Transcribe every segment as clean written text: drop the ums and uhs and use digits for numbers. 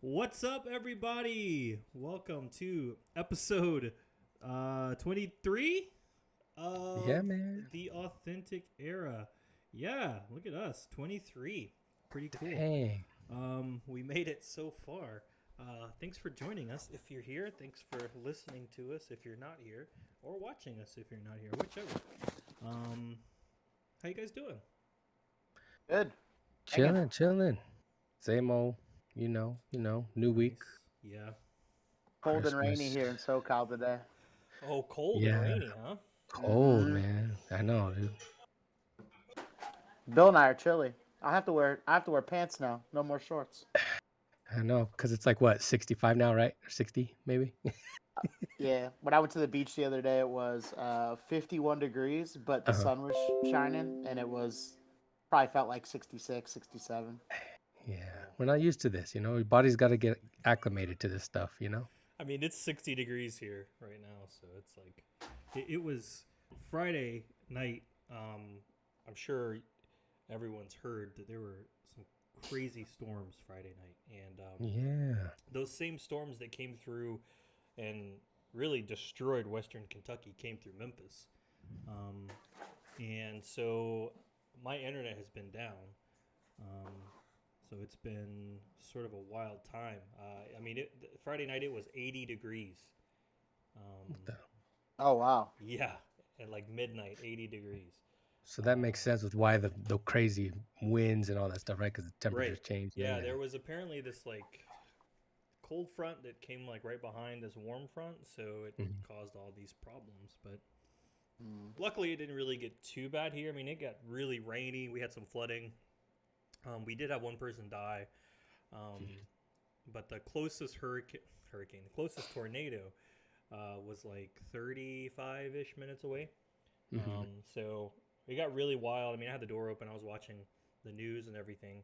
What's up, everybody? Welcome to episode 23 Yeah, of man. the Authentic Era. Yeah, look at us, 23. Pretty cool. Dang. We made it so far. Thanks for joining us if you're here. Thanks for listening to us if you're not here, or watching us if you're not here, whichever. How you guys doing? Good. Chilling. Same old, new week. Nice. Yeah. Cold and rainy Christmas. here in SoCal today. Oh, cold and Yeah, rainy, huh? cold, man. I know, dude. Bill and I are chilly. I have to wear pants now. No more shorts. I know, because it's like, what, 65 now, right? Or 60, maybe? Yeah. When I went to the beach the other day, it was 51 degrees, but the Uh-huh. sun was shining, and it was probably felt like 66, 67. Yeah, we're not used to this, Your body's got to get acclimated to this stuff, I mean, it's 60 degrees here right now, so it's like it was Friday night. I'm sure everyone's heard that there were some crazy storms Friday night, and Yeah. those same storms that came through and really destroyed Western Kentucky came through Memphis, um, and so my internet has been down. Um, so it's been sort of a wild time. I mean, Friday night it was 80 degrees. Um, What the- Oh wow. yeah, at like midnight, 80 degrees. So that makes sense with why the crazy winds and all that stuff, right? Because the temperatures Right. change. Yeah, there was apparently this like cold front that came like right behind this warm front, so it Mhm. caused all these problems. But luckily, it didn't really get too bad here. I mean, it got really rainy. We had some flooding. We did have one person die. Um, but the closest the closest tornado was like 35-ish minutes away. Mhm. So it got really wild. I mean, I had the door open. I was watching the news and everything,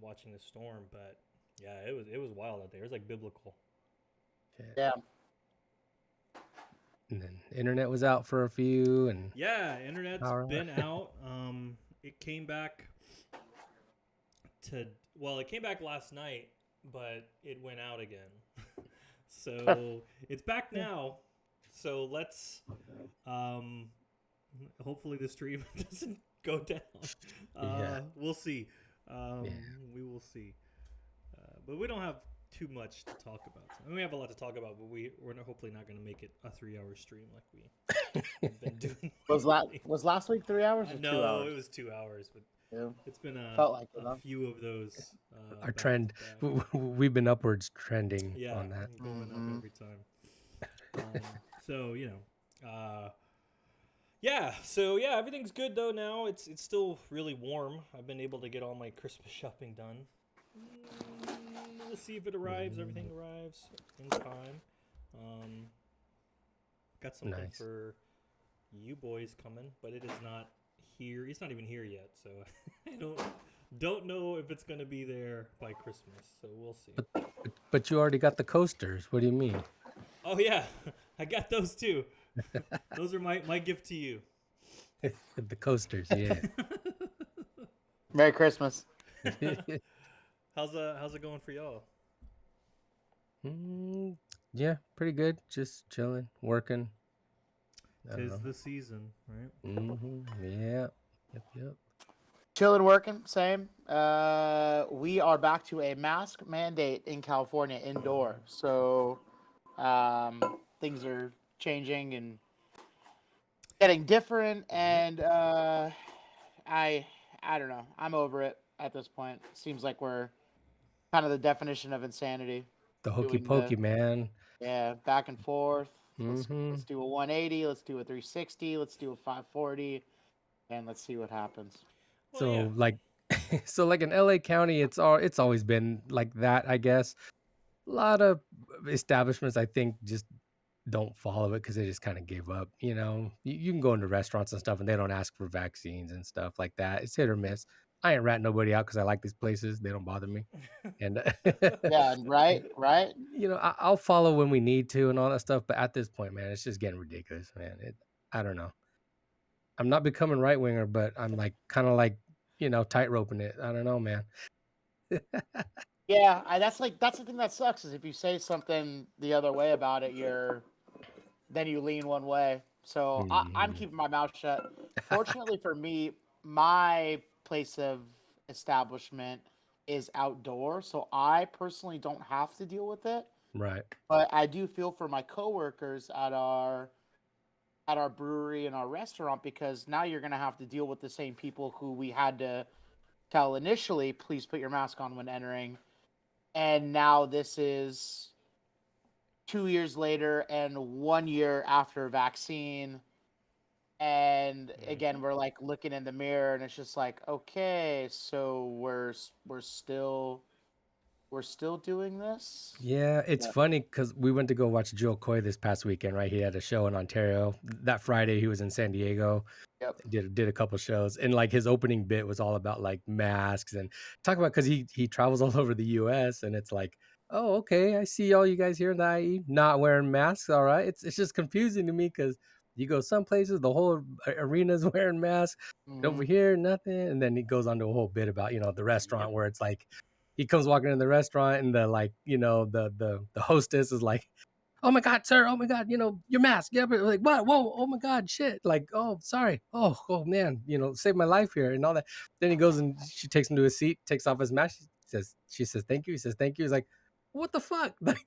watching the storm. But yeah, it was wild out there. It was like biblical. Shit. Yeah. And then internet was out for a few, and Yeah, internet's Power. been out. It came back it came back last night, but it went out again. So it's back now. So let's hopefully the stream doesn't go down. Yeah. We'll see. Yeah. We will see. But we don't have too much to talk about. I mean, we have a lot to talk about, but we're hopefully not going to make it a 3-hour stream like we've been doing. Was last week 3 hours or 2 No, hours? it was 2 hours, but Yeah. it's been Felt like it, a huh? few of those. Our back to trend, back. we've been upwards trending Yeah, on that. going Mhm. up every time. So yeah. So yeah, everything's good though now. It's still really warm. I've been able to get all my Christmas shopping done. We'll see if it arrives. Everything arrives in time. Got something Nice. for you boys coming, but it is not here. It's not even here yet, so I don't know if it's gonna be there by Christmas. So we'll see. But you already got the coasters. What do you mean? Oh yeah, I got those too. Those are my gift to you. The coasters, yeah. Merry Christmas. How's it going for y'all? Yeah, pretty good. Just chilling, working. I don't Tis know. the season, right? Yeah. Yep. Chilling, working, same. We are back to a mask mandate in California indoor. So things are changing and getting different, and I don't know. I'm over it at this point. Seems like we're kind of the definition of insanity. The hokey Doing pokey, man. back and forth. Let's Mm-hmm. do a 180. Let's do a 360. Let's do a 540, and let's see what happens. Well, yeah. So like, so like in LA County, it's always been like that, I guess. A lot of establishments, I think, just don't follow it because they just kind of gave up. You can go into restaurants and stuff, and they don't ask for vaccines and stuff like that. It's hit or miss. I ain't ratting nobody out because I like these places. They don't bother me, and Yeah, right. I'll follow when we need to and all that stuff. But at this point, man, it's just getting ridiculous, man. I don't know. I'm not becoming right winger, but I'm like kind of like tight roping it. I don't know, man. Yeah, that's the thing that sucks is if you say something the other way about it, then you lean one way. So I'm Mhm. keeping my mouth shut. Fortunately for me, my place of establishment is outdoor, so I personally don't have to deal with it. Right. But I do feel for my coworkers at our brewery and our restaurant because now you're gonna have to deal with the same people who we had to tell initially, please put your mask on when entering. And now this is 2 years later and 1 year after vaccine. And again, we're like looking in the mirror and it's just like, okay, so we're still doing this. Yeah, it's Yeah. funny because we went to go watch Joe Coy this past weekend, right? He had a show in Ontario. That Friday, he was in San Diego. Yep. Did a couple shows, and like his opening bit was all about like masks and talk about because he travels all over the U.S. and it's like, oh, okay, I see all you guys here in the IE not wearing masks. All right, it's just confusing to me because you go some places, the whole arena's wearing masks. Over Hmm. here, nothing. And then he goes on to a whole bit about the restaurant Yep. where it's like he comes walking in the restaurant and the like the hostess is like, oh my god, sir, oh my god, your mask, yeah, but like what, whoa, oh my god, shit, like, oh sorry, oh man, saved my life here and all that. Then he goes and she takes him to his seat, takes off his mask, she says thank you, he says thank you. He's like, what the fuck, like,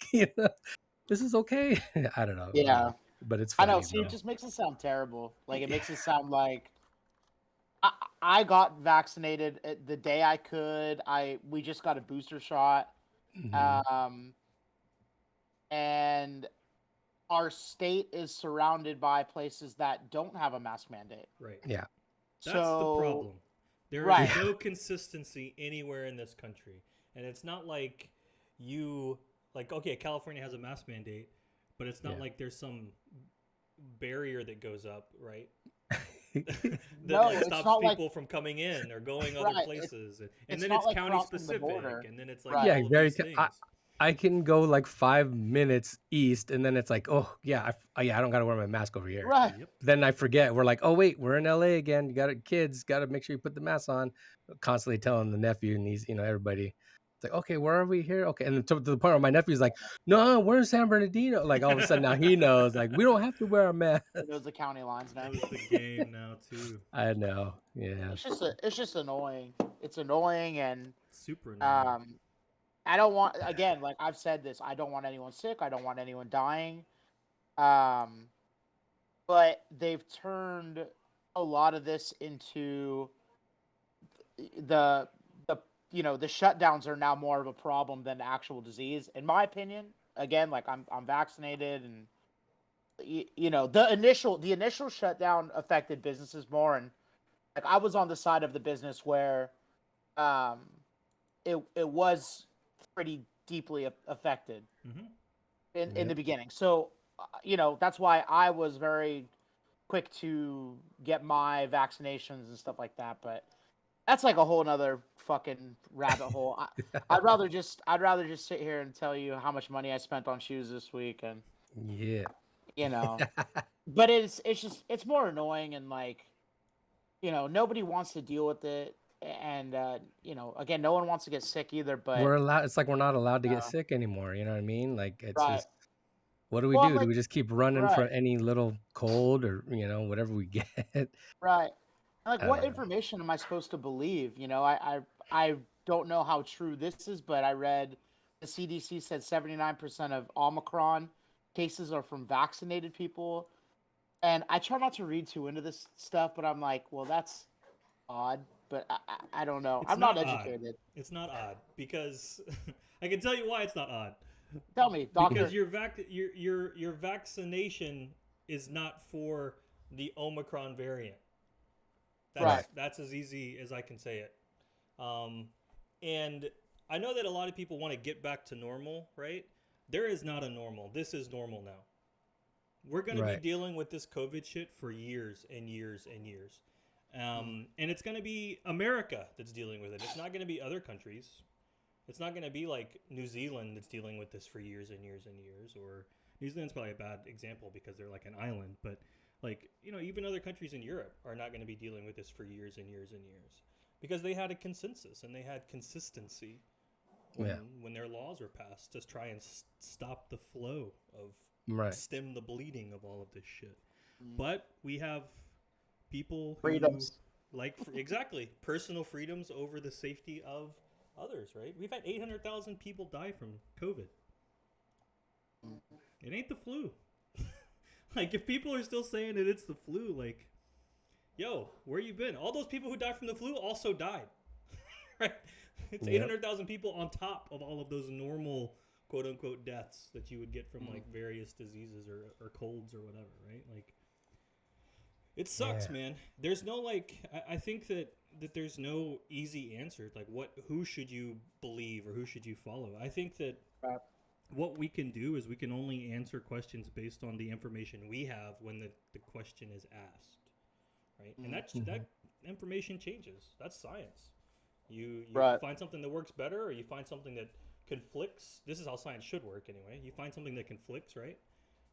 this is okay. I don't know, Yeah. but it's I know. funny See, it though. just makes it sound terrible. Like it Yeah. makes it sound like I, I got vaccinated the day I could. We just got a booster shot. Mhm. Um, and our state is surrounded by places that don't have a mask mandate. Right. Yeah. That's the So, problem. There is right, Yeah. no consistency anywhere in this country. And it's not like you, like, okay, California has a mask mandate, but it's not Yeah. like there's some barrier that goes up, right? That no, like it's stops not like people from coming in or going other right. places. And It's then not it's like county crossing the specific. border. And then it's like Right. Yeah, all of very. these things. I can go like 5 minutes east, and then it's like, oh yeah, yeah, I don't gotta wear my mask over here. Right. Yep. Then I forget. We're like, oh wait, we're in LA again. You got to kids, got to make sure you put the mask on. Constantly telling the nephew and he's, everybody. It's like, okay, where are we here? Okay, and then to the point where my nephew's like, no, we're in San Bernardino. Like all of a sudden now he knows. Like we don't have to wear a mask. It knows the county lines now. Knows the game now too. I know. Yeah. It's just annoying. It's annoying and Super annoying. um I don't want again, like I've said this, I don't want anyone sick, I don't want anyone dying. Um but they've turned a lot of this into the the shutdowns are now more of a problem than the actual disease in my opinion. Again, like I'm vaccinated and the initial shutdown affected businesses more and like I was on the side of the business where um it was pretty deeply affected Mm-hmm. in Yeah. the beginning. So, that's why I was very quick to get my vaccinations and stuff like that. But that's like a whole nother fucking rabbit hole. I'd rather just sit here and tell you how much money I spent on shoes this week, and Yeah. you know, but it's more annoying and like nobody wants to deal with it, and again, no one wants to get sick either. But We're allowed. It's like we're not allowed to get uh, sick anymore. You know what I mean? Like it's right, just, what do we well, I'm do? Do like we just keep running for right. any little cold or whatever we get? Right. And, like, I what don't know. information am I supposed to believe? I don't know how true this is, but I read the CDC said 79% of Omicron cases are from vaccinated people. And I try not to read too into this stuff, but I'm like, well, that's odd. But I don't know. It's I'm not not odd. educated. It's not odd because I can tell you why it's not odd. Tell me, Because doctor. your vaccination is not for the Omicron variant. Right. That's as easy as I can say it. And I know that a lot of people want to get back to normal, right? There is not a normal. This is normal now. We're going to be Right. dealing with this COVID shit for years and years and years. And it's going to be America that's dealing with it. It's not going to be other countries. It's not going to be like New Zealand that's dealing with this for years and years and years. Or New Zealand's probably a bad example because they're like an island. But like, even other countries in Europe are not going to be dealing with this for years and years and years. because they had a consensus and they had consistency when their laws were passed to try and stop the flow of stem the bleeding of all of this shit. But we have people who Freedoms. like exactly personal freedoms over the safety of others, right? We've had 800,000 people die from COVID. It ain't the flu. Like, if people are still saying that it's the flu, like, yo, where you been? All those people who died from the flu also died, right? It's 800,000 people on top of all of those normal, quote unquote, deaths that you would get from like various diseases or colds or whatever, right? Like, it sucks, man. There's no like, I think that there's no easy answer. Like, who should you believe or who should you follow? I think that what we can do is we can only answer questions based on the information we have when the question is asked, right? And that information changes. That's science. You find something that works better, or you find something that conflicts. This is how science should work anyway. You find something that conflicts, right?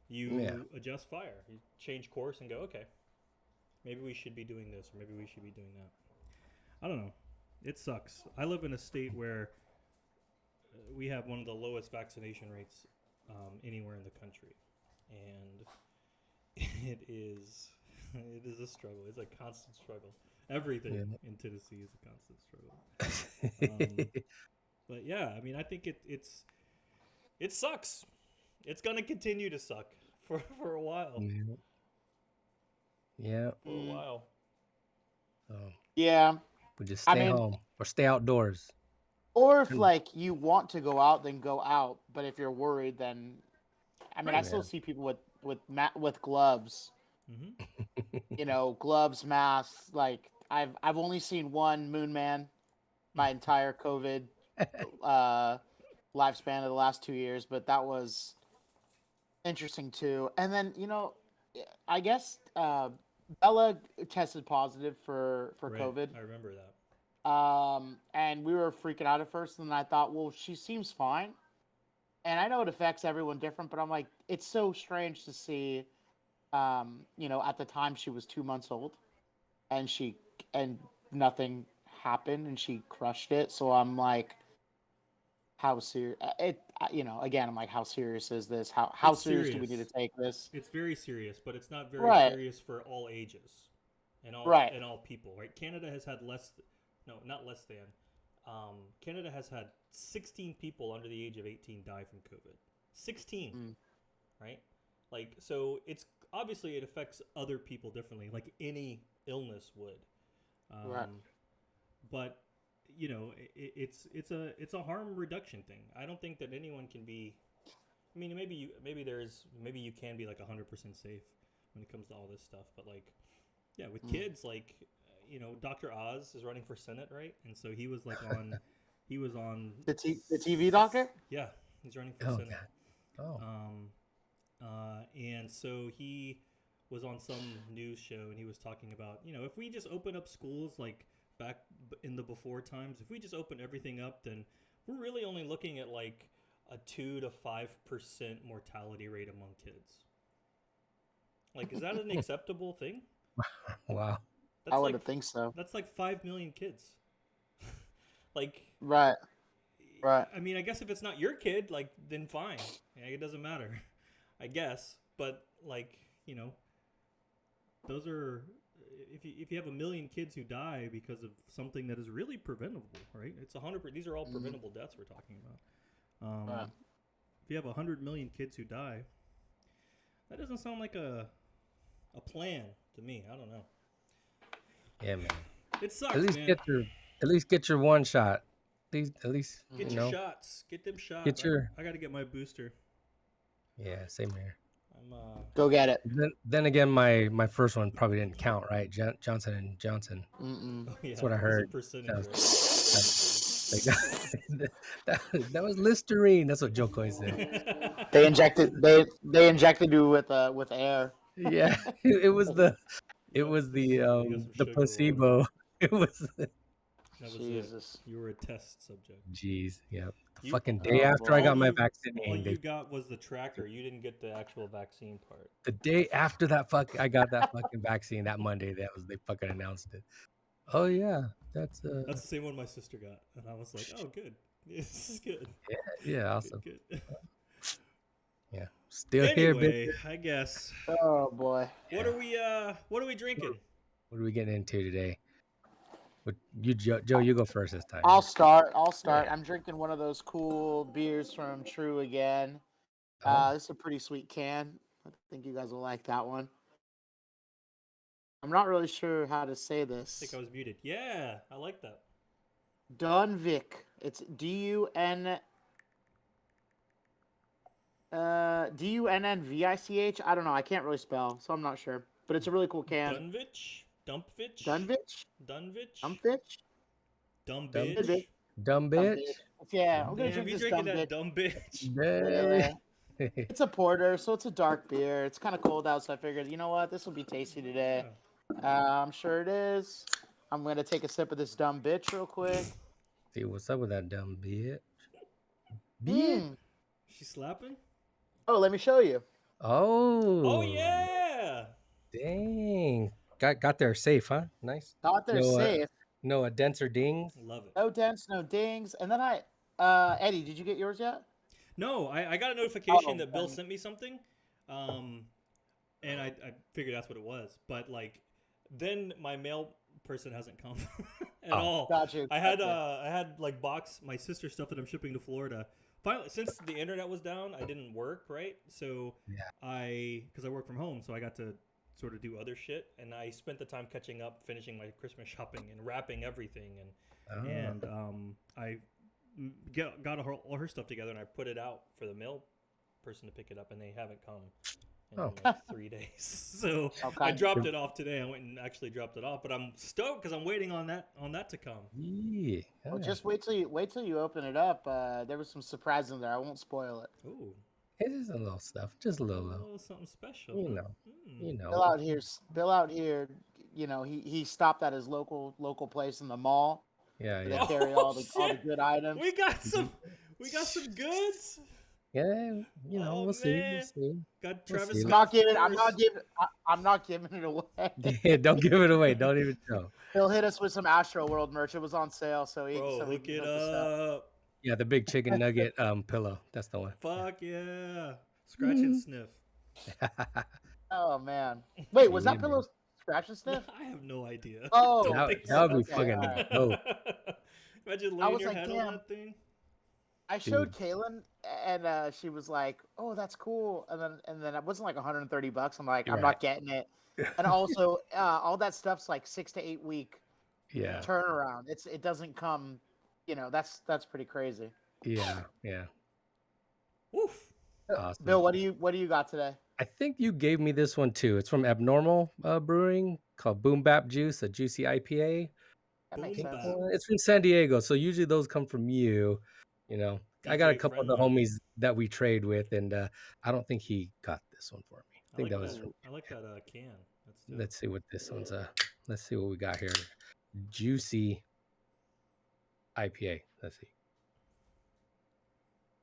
You adjust fire. You change course and go, okay, maybe we should be doing this, or maybe we should be doing that. I don't know. It sucks. I live in a state where we have one of the lowest vaccination rates anywhere in the country, and it is a struggle. It's a constant struggle. Everything in Tennessee is a constant struggle. But yeah, I mean, I think it sucks. It's gonna continue to suck for a while. Yeah. For a while. Yeah. We just stay home or stay outdoors. Or if like you want to go out, then go out. But if you're worried, then I still see people with gloves. You know, gloves, masks. Like I've only seen one Moon Man my entire COVID lifespan of the last 2 years, but that was interesting too. And then I guess Bella tested positive for COVID. I remember that. And we were freaking out at first, and then I thought, well, she seems fine. And I know it affects everyone different, but I'm like, it's so strange to see, at the time she was 2 months old, and nothing happened, and she crushed it. So I'm like, how serious? Again, I'm like, how serious is this? How serious do we need to take this? It's very serious, but it's not very serious for all ages and all people, right? Canada has had Canada has had 16 people under the age of 18 die from COVID. 16, right? Like, so it's obviously it affects other people differently, like any illness would. Right. But it's a harm reduction thing. I don't think that anyone can be. I mean, maybe you can be like 100% safe when it comes to all this stuff, but like, yeah, with kids, like. Dr. Oz is running for Senate, right? And so he was like on the TV doctor. Yeah, he's running for Senate. God. And so he was on some news show, and he was talking about, if we just open up schools like back in the before times, if we just open everything up, then we're really only looking at like a 2 to 5% mortality rate among kids. Like, is that an acceptable thing? Wow. I wouldn't think so. That's like 5 million kids. Like, right. I mean, I guess if it's not your kid, like, then fine. Yeah, it doesn't matter, I guess. But like, those are if you have 1 million kids who die because of something that is really preventable, right? It's 100. These are all preventable deaths we're talking about. If you have 100 million kids who die, that doesn't sound like a plan to me. I don't know. Yeah, man. It sucks, at least get your one shot. At least get your shots. Get them shots. I got to get my booster. Yeah, same here. Go get it. Then again, my first one probably didn't count, right? Johnson and Johnson. Oh, yeah, that's what I heard. That was Listerine. That's what Joe Coy said. They injected you with air. Yeah, it was the placebo. It was. Jesus. You were a test subject. Jeez, yeah. The fucking day after I got my vaccine. All you got was the tracker. You didn't get the actual vaccine part. The day after I got that fucking vaccine, that Monday, they fucking announced it. Oh yeah, that's That's the same one my sister got, and I was like, oh, good. This is good. yeah, Good, awesome. good. Yeah, still here, bitch. Anyway, I guess. Oh boy. What are we? What are we drinking? What are we getting into today? What you, Joe? You go first this time. I'll start. Yeah. I'm drinking one of those cool beers from True again. Oh, This is a pretty sweet can. I think you guys will like that one. I'm not really sure how to say I this. think I was muted. Yeah, I like that. Dunvik. It's Dunnvich. I don't know. I can't really spell, so I'm not sure. But it's a really cool can. Dunvich, Dumpvich, Dunvich. Dunvich, Dumpvich. Dumbitch. dumb Dumb bitch. Yeah, I'm gonna Damn, drink you this drinking dumb that bitch. dumb bitch? Yeah. It's a porter, so it's a dark beer. It's kind of cold out, so I figured, you know what, this will be tasty today. I'm sure it is. I'm gonna take a sip of this dumb bitch real quick. See what's up with that dumb bitch. Mm. She slapping? Oh, let me show you. Oh. Oh yeah. Dang. Got there safe, huh? Nice. Thought they're No, safe. no denser dings. Love it. No dents, no dings. And then Eddie, did you get yours yet? No, I got a notification Oh, that Bill then- sent me something, and I figured that's what it was. But like, then my mail person hasn't come at all. Got you. I had like my sister's stuff that I'm shipping to Florida. Finally, since the internet was down, I didn't work, right? So Yeah. because I work from home, so I got to sort of do other shit, and I spent the time catching up, finishing my Christmas shopping and wrapping everything, and I got all her stuff together, and I put it out for the mail person to pick it up, and they haven't come in like 3 days. So I Okay. dropped it off today. I went and actually dropped it off, but I'm stoked because I'm waiting on that to come. Yeah. Well, just wait till you open it up. There was some surprise in there. I won't spoil it. Ooh, It's just a little stuff. Just a a little. little something special. You huh? know. You know. Bill out here, you know, he stopped at his local place in the mall. Yeah, Where yeah. they carry all the good items. We got some goods. Yeah, you know, Oh, we'll see. We'll man. see. Got We'll Travis see. Scott. I'm not giving it away. Don't give it away. Don't even show. He'll hit us with some Astro World merch. It was on sale, so he Bro, so he hook can it hook us up. up. Yeah, the big chicken nugget pillow. That's the one. Fuck yeah. Scratch and sniff. Oh man! Wait, was Yeah, that pillow scratch and sniff? I have no idea. Oh, Don't that, think that would be okay, fucking alright. dope. Imagine I laying was your like, head on damn. that thing. I showed Kaylin, and she was like, "Oh, that's cool." And then it wasn't like $130. I'm like, I'm Right. not getting it. And also, all that stuff's like 6 to 8 week Yeah, turnaround. It doesn't come. You know, that's pretty crazy. yeah. Oof. Awesome. Bill, what do you got today? I think you gave me this one too. It's from Abnormal Brewing called Boom Bap Juice, a juicy IPA. That makes Boom sense. bap. It's from San Diego, so usually those come from you. You know, I got a DJ couple of the friendly. homies that we trade with, and I don't think he got this one for me. I think that was. I like that can. That's dope. Let's see what this one's. Let's see what we got here. Juicy IPA. Let's see.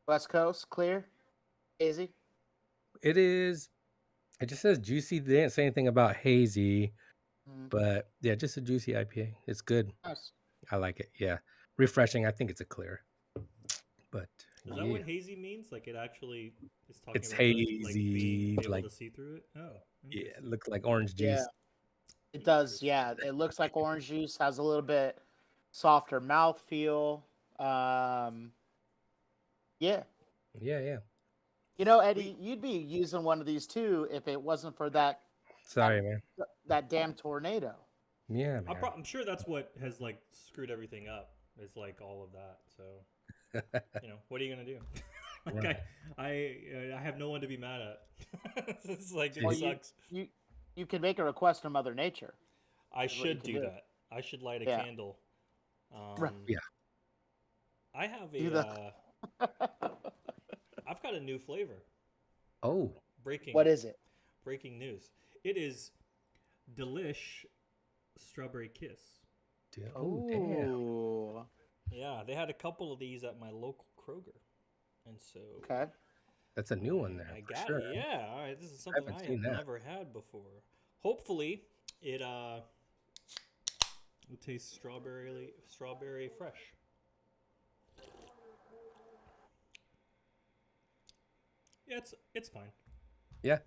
West Coast, clear, hazy. It is. It just says juicy. They didn't say anything about hazy, but yeah, just a juicy IPA. It's good. Nice. I like it. Yeah, refreshing. I think it's a clear. But Is that what hazy means? Like it actually is talking It's about hazy, being able like- to see through it? Oh. yeah, it interesting. looks like orange juice. Yeah, it does. Yeah, it looks like orange juice. Has a little bit softer mouth feel. Yeah. Yeah. You know, Eddie, you'd be using one of these too if it wasn't for that Sorry, man. damn tornado. Yeah, man. I'm sure that's what has like screwed everything up. Is like all of that. So what are you gonna do? Like, Right. I have no one to be mad at. It's like it Well, sucks. You can make a request to Mother Nature. I is what you should can do do. that. I should light a Yeah. candle. Right. Yeah. I have Do a. I've got a new flavor. Oh, Breaking. What is it? Breaking news. It is Delish Strawberry Kiss. dude. Oh, damn. Ooh. Yeah, they had a couple of these at my local Kroger, and so Okay. That's a new one there. I for got sure. it. Yeah, all right. This is something haven't I seen have that. never had before. Hopefully, it It tastes strawberry fresh. Yeah, it's fine. Yeah.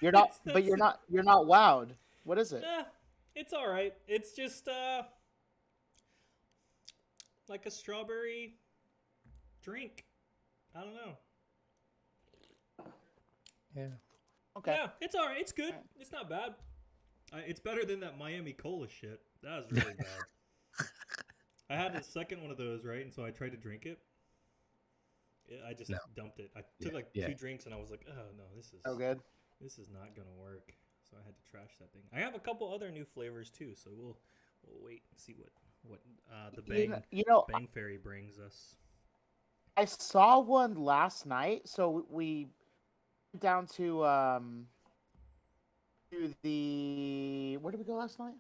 You're not, It's- but you're that's- not. You're not wowed. What is it? It's all right. It's just like a strawberry drink. I don't know. Yeah. Okay. Yeah, it's all right. It's good. It's not bad. It's better than that Miami Cola shit. That was really bad. I had a second one of those, right? And so I tried to drink it. I just No. dumped it. I took like yeah. 2 drinks and I was like, oh no, this is So good. this is not gonna work. So I had to trash that thing. I have a couple other new flavors too, so we'll wait and see what the Bang Fairy brings us. I saw one last night. So we went down to the where did we go last night?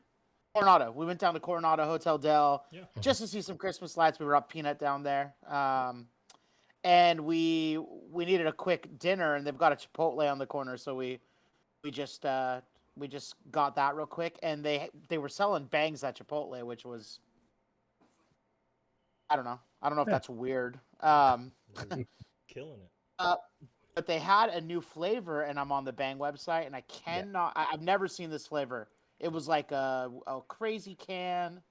Coronado. We went down to Coronado Hotel Del Yeah. just to see some Christmas lights. We were up Peanut down there. And we needed a quick dinner, and they've got a Chipotle on the corner, so we just got that real quick, and they were selling bangs at Chipotle, which was I don't know if that's weird. Killing it. But they had a new flavor, and I'm on the Bang website, and I cannot. I've never seen this flavor. It was like a crazy can,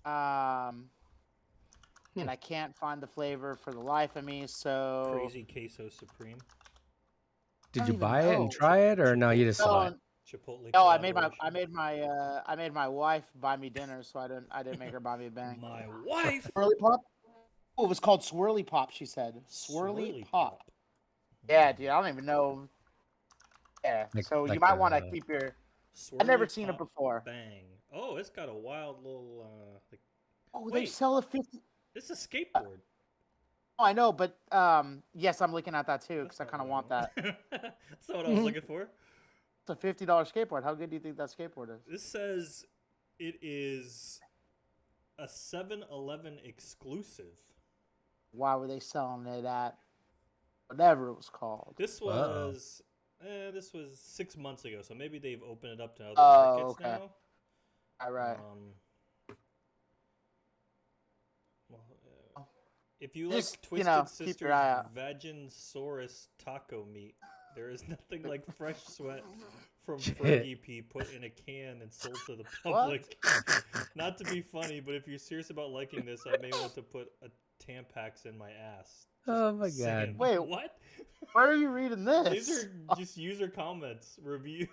and I can't find the flavor for the life of me. So Crazy Queso Supreme. Did don't you even buy it and know. try it, or no? You just saw it. Chipotle. No, I made collaboration. my wife buy me dinner, so I didn't make her buy me a Bang. My wife. Swirly Pop. Oh, it was called Swirly Pop. She said Swirly Pop. Yeah, dude, I don't even know. Yeah, so you might want to keep your. I've never seen it before. Bang. Oh, it's got a wild little like. Oh, they Wait. sell a 50. It's a skateboard. Oh, I know, but yes, I'm looking at that too because I kind of want that. That's not what I was looking for. It's a $50 skateboard. How good do you think that skateboard is? This says it is a 7-Eleven exclusive. Why were they selling it at whatever it was called? This Wow. was 6 months ago, so maybe they've opened it up to other Oh, markets okay. now. All right. Well, if you like Just, Twisted keep Sister's your eye out. Vaginsaurus taco meat, there is nothing like fresh sweat from Shit. Fergie P put in a can and sold to the public. Not to be funny, but if you're serious about liking this, I may want to put a Tampax in my ass. Oh my Saying, god. Wait. what? Where are you reading this? These are just user comments, reviews.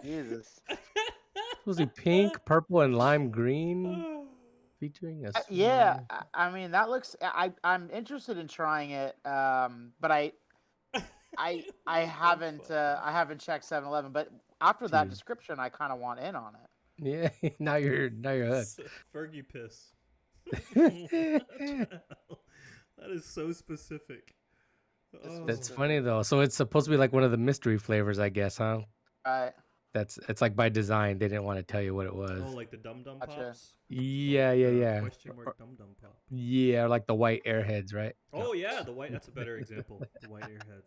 Jesus. Was it pink, purple, and lime green, featuring a? Yeah, I mean that looks. I'm interested in trying it, but I haven't checked 7-Eleven. But after that Dude. description, I kind of want in on it. Yeah. Now you're hooked. Fergie piss. That is so specific. That's funny though. So it's supposed to be like one of the mystery flavors, I guess, huh? Right. It's like by design. They didn't want to tell you what it was. Oh, like the Dum Dum Gotcha. Pops? Yeah. Question mark Dum Dum Pop. Yeah, or like the white airheads, right? Oh yeah, the white. That's a better example. The white airheads.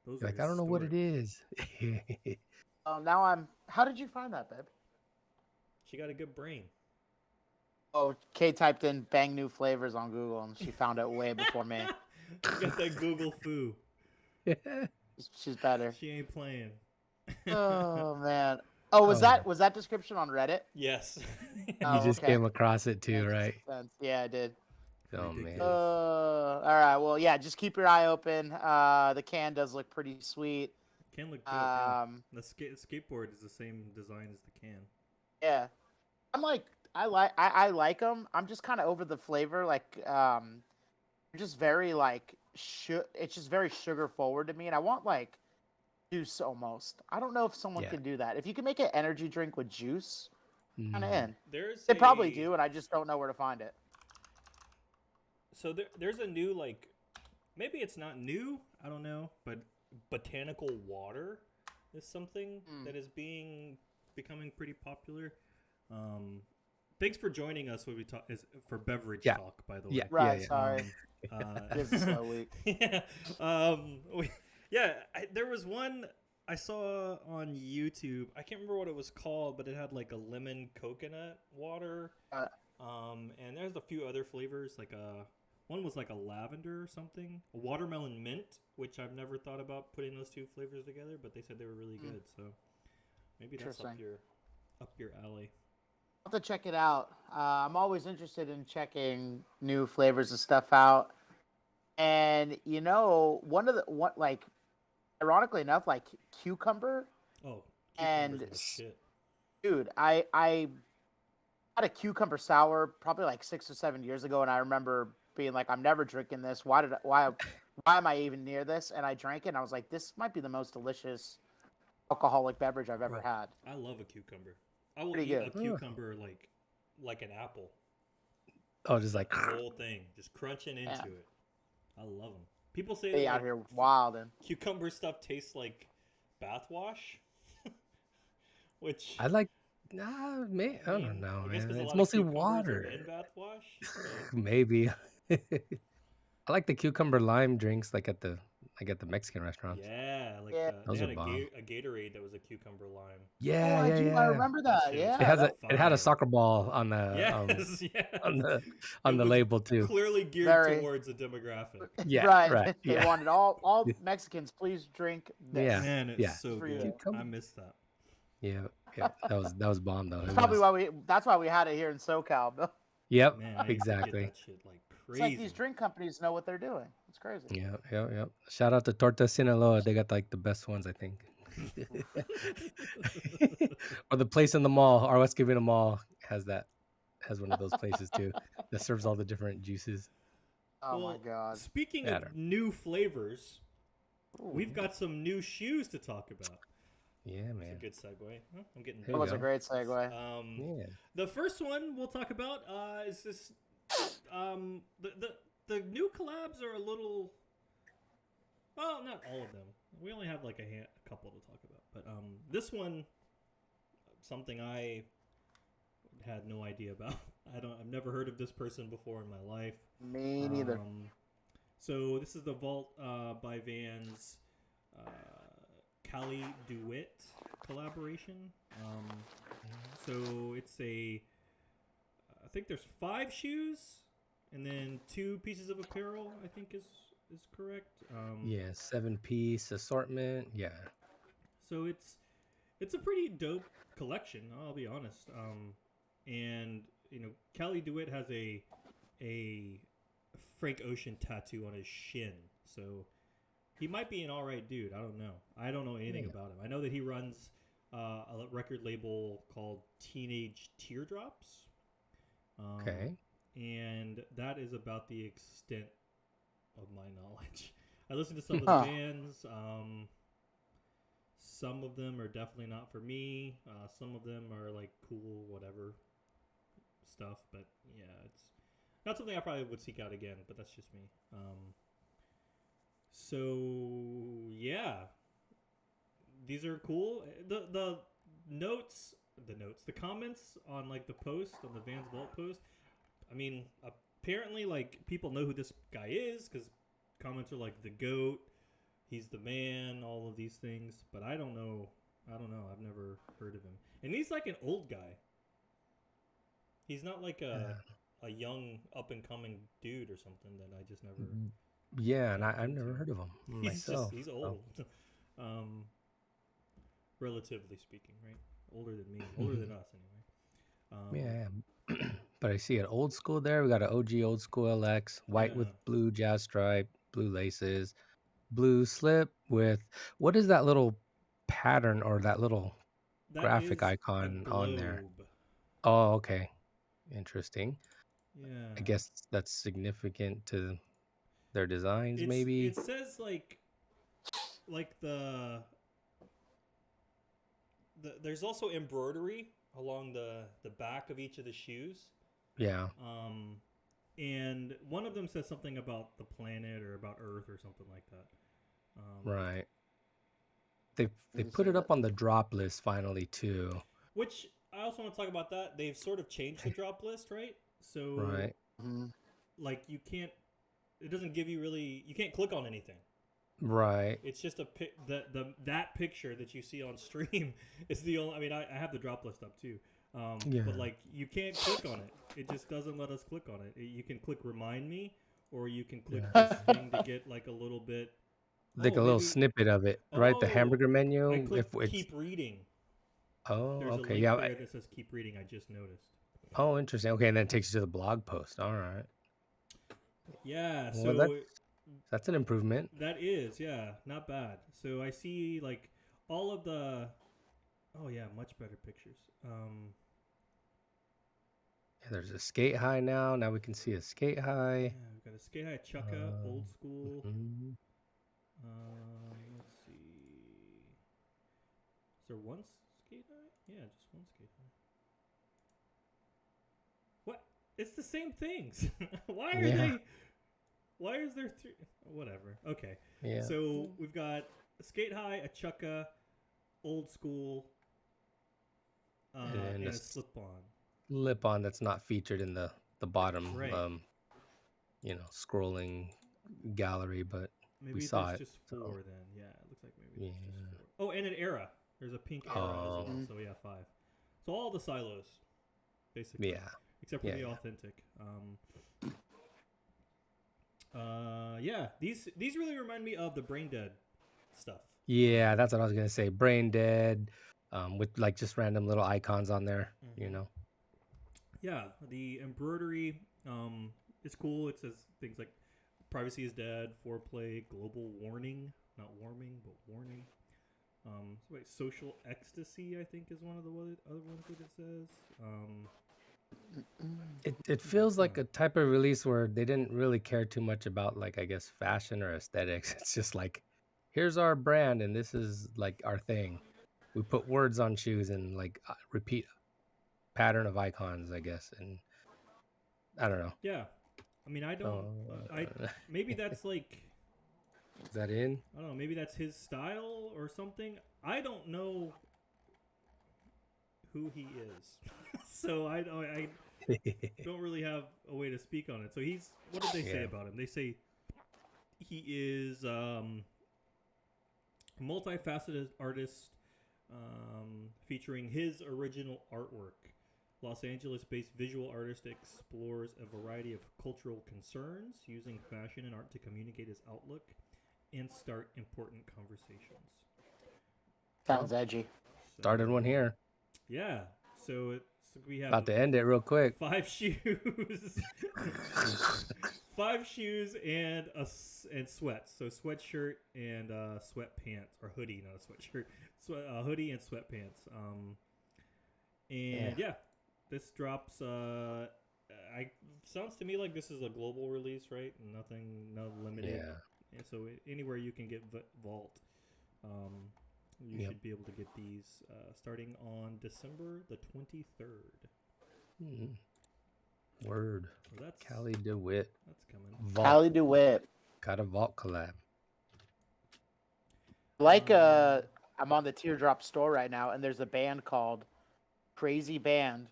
Those You're are like, I don't know what it historic. is. Now I'm. How did you find that, babe? She got a good brain. Oh, Kay typed in "bang new flavors" on Google, and she found it way before me. She got that Google foo. She's better. She ain't playing. Oh man. Oh, was that description on Reddit? Yes. You Oh, just okay. came across it too, Makes right? sense. Yeah, I did. Oh man. Ridiculous. All right. Well, yeah. Just keep your eye open. The can does look pretty sweet. Can look good. Yeah. Um, The skateboard is the same design as the can. yeah. I like them. I'm just kind of over the flavor. Like, just very like it's just very sugar forward to me, and I want like juice almost. I don't know if someone Yeah. can do that. If you can make an energy drink with juice, kind of Mm. in. There's They probably do, and I just don't know where to find it. So there's a new, like, maybe it's not new, I don't know, but botanical water is something that is becoming pretty popular. Thanks for joining us when we talk for beverage Yeah. talk, by the way. Yeah. Right. Sorry. Um, This is so weak. yeah. There was one I saw on YouTube. I can't remember what it was called, but it had like a lemon coconut water. Uh, And there's a few other flavors. Like one was like a lavender or something. A watermelon mint, which I've never thought about putting those two flavors together, but they said they were really good. So maybe that's Interesting. up your alley. I'll have to check it out. I'm always interested in checking new flavors and stuff out. And one, ironically enough, like cucumber. Oh, cucumbers And are the shit. dude, I had a cucumber sour probably like 6 or 7 years ago, and I remember being like, I'm never drinking this. Why am I even near this? And I drank it, and I was like, this might be the most delicious alcoholic beverage I've ever Oh, had. I love a cucumber. I will Pretty eat good. a cucumber like an apple. Oh, just like The whole thing, just crunching into Yeah. it. I love them. People say They that out like, here wilding. cucumber stuff tastes like bathwash, which I like. Nah, man, I mean, don't know, I guess man. because a It's lot of mostly cucumbers are water. in bathwash. But Maybe. I like the cucumber lime drinks, like at the Mexican restaurants. yeah, like Yeah. they Those are had bomb. a Gatorade that was a cucumber lime. Oh, Yeah, I yeah, do. I yeah. remember That that. shit was It Yeah. has a That it had a fire. soccer ball Yes, yes. on the It on the was label too. clearly geared very towards a demographic. Yeah, right. right. They Yeah, wanted all Mexicans, please drink this. yeah, Man, it's yeah. so For you. good. I Cucumber. miss that. Yeah, yeah. That was bomb though. That's It probably was. why that's why we had it here in SoCal. Bill. Yep, Man, I used to get exactly. that shit like It's like these crazy. drink companies know what they're doing. It's crazy. Yeah, yeah, yeah. Shout out to Torta Sinaloa. They got like the best ones, I think. Or the place in the mall, our West Covina Mall has one of those places too that serves all the different juices. Oh my Well, god. speaking I of don't. new flavors, we've Ooh, got some new shoes to talk about. Yeah, That's a man. good segue. Huh? I'm getting There that you was a go. great segue. Yeah. The first one we'll talk about is this. The new collabs are a little. Well, not all of them. We only have like a couple to talk about. But this one, something I had no idea about. I've never heard of this person before in my life. Me neither. So this is the Vault by Vans Cali Dewitt collaboration. So it's I think there's 5 shoes and then 2 pieces of apparel. I think is correct. Yeah, 7-piece assortment. Yeah. So it's a pretty dope collection. I'll be honest. And Cali Dewitt has a Frank Ocean tattoo on his shin, so he might be an all right dude. I don't know anything about him. I know that he runs a record label called Teenage Teardrops. Okay. And that is about the extent of my knowledge. I listened to some of the bands. Some of them are definitely not for me. Some of them are like cool, whatever stuff. But yeah, it's not something I probably would seek out again. But that's just me. So yeah, these are cool. The comments on like the post on the Vans Vault post. I mean, apparently like people know who this guy is because comments are like the GOAT, he's the man, all of these things. But I don't know. I've never heard of him. And he's like an old guy. He's not like a young up and coming dude or something that I just never. Yeah, and I've never heard of him myself. He's old. Relatively speaking, right? Older than me, older than us anyway. Yeah. But I see an old school there. We got an OG old school LX, white with blue jazz stripe, blue laces, blue slip with what is that little pattern or that little graphic icon on there? Oh, okay. Interesting. Yeah. I guess that's significant to their designs, maybe. It says like there's also embroidery along the back of each of the shoes. Yeah. And one of them says something about the planet or about Earth or something like that. Right. They put it up on the drop list finally too. Which I also want to talk about that. They've sort of changed the drop list, right? So Right. like it doesn't give you really, you can't click on anything. Right. It's just that picture that you see on stream is the only. I mean, I have the drop list up too, Yeah. but like you can't click on it. It just doesn't let us click on it. You can click remind me, or you can click this thing to get like a little bit. Like Oh, a little maybe. snippet of it, right? The Oh, hamburger I menu. If clicked it's keep reading. oh, There's a okay, link yeah. there that says keep reading. I just noticed. Oh, interesting. Okay, and then it takes you to the blog post. All right. Yeah, Well, so that's an improvement. that is, yeah, not bad. So I see like all of the. Oh yeah, much better pictures. Yeah, there's a skate high now. Now we can see a skate high. Yeah, we've got a skate high Chukka, old school. Mhm. Let's see. Is there one skate high? Yeah, just one skate high. What? It's the same things. Why are Yeah. they? Why is there three? Whatever. Okay. Yeah. So we've got a skate high, a Chukka, old school, and a slip on. Lip on that's not featured in the bottom Right. scrolling gallery, but Maybe we saw there's it. just So, four then. Yeah, it looks like maybe there's yeah. just four. Oh, and an era. There's a pink era as well. Oh. So yeah, 5. So all the silos, basically. Yeah. Except for Yeah, the yeah. authentic. Yeah, these really remind me of the Brain Dead stuff. Yeah, that's what I was gonna say. Brain dead, with like just random little icons on there, you Mhm. know. Yeah, the embroidery is cool. It says things like privacy is dead, foreplay, global warning, not warming, but warning. Wait, social ecstasy, I think, is one of the other ones that it says. It feels like a type of release where they didn't really care too much about like I guess fashion or aesthetics. It's just like, here's our brand and this is like our thing. We put words on shoes and like repeat pattern of icons, I guess, and I don't know. Yeah, I mean, I don't. I So maybe that's like is that in? I don't know. Maybe that's his style or something. I don't know who he is, so I don't really have a way to speak on it. So he's. What did they say Yeah. about him? They say he is a multifaceted artist featuring his original artwork. Los Angeles-based visual artist explores a variety of cultural concerns using fashion and art to communicate his outlook and start important conversations. Sounds edgy. So, Started one here. Yeah. So we have About to end it real quick. 5 shoes, 5 shoes and sweats. So sweatshirt and sweatpants, or hoodie, not a sweatshirt. Hoodie and sweatpants. And yeah, this drops. Sounds to me like this is a global release, right? No limited. Yeah. And so anywhere you can get Vault, you should be able to get these starting on December the 23rd. Word. So that's Cali Dewitt. That's coming. Vault. Cali Dewitt. Got a Vault collab. Like I'm on the Teardrop store right now, and there's a band called Crazy Band,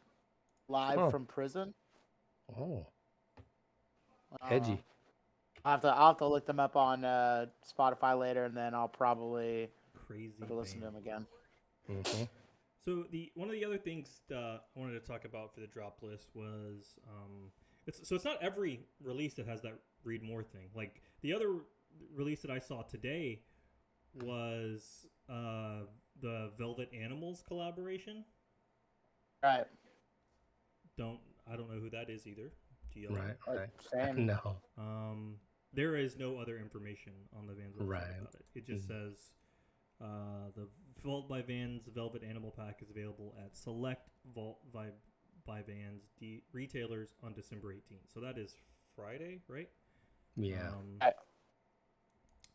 live from prison. Oh. Edgy. I'll have to look them up on Spotify later, and then I'll probably listen to them again. Mm-hmm. So one of the other things that I wanted to talk about for the drop list was it's not every release that has that read more thing. Like the other release that I saw today was the Velvet Animals collaboration. Right. I don't know who that is either. Do you? Right. Same. No. There is no other information on the Vans website about it. It just says the Vault by Vans Velvet Animal Pack is available at select Vault by Vans retailers on December 18th. So that is Friday, right? Yeah.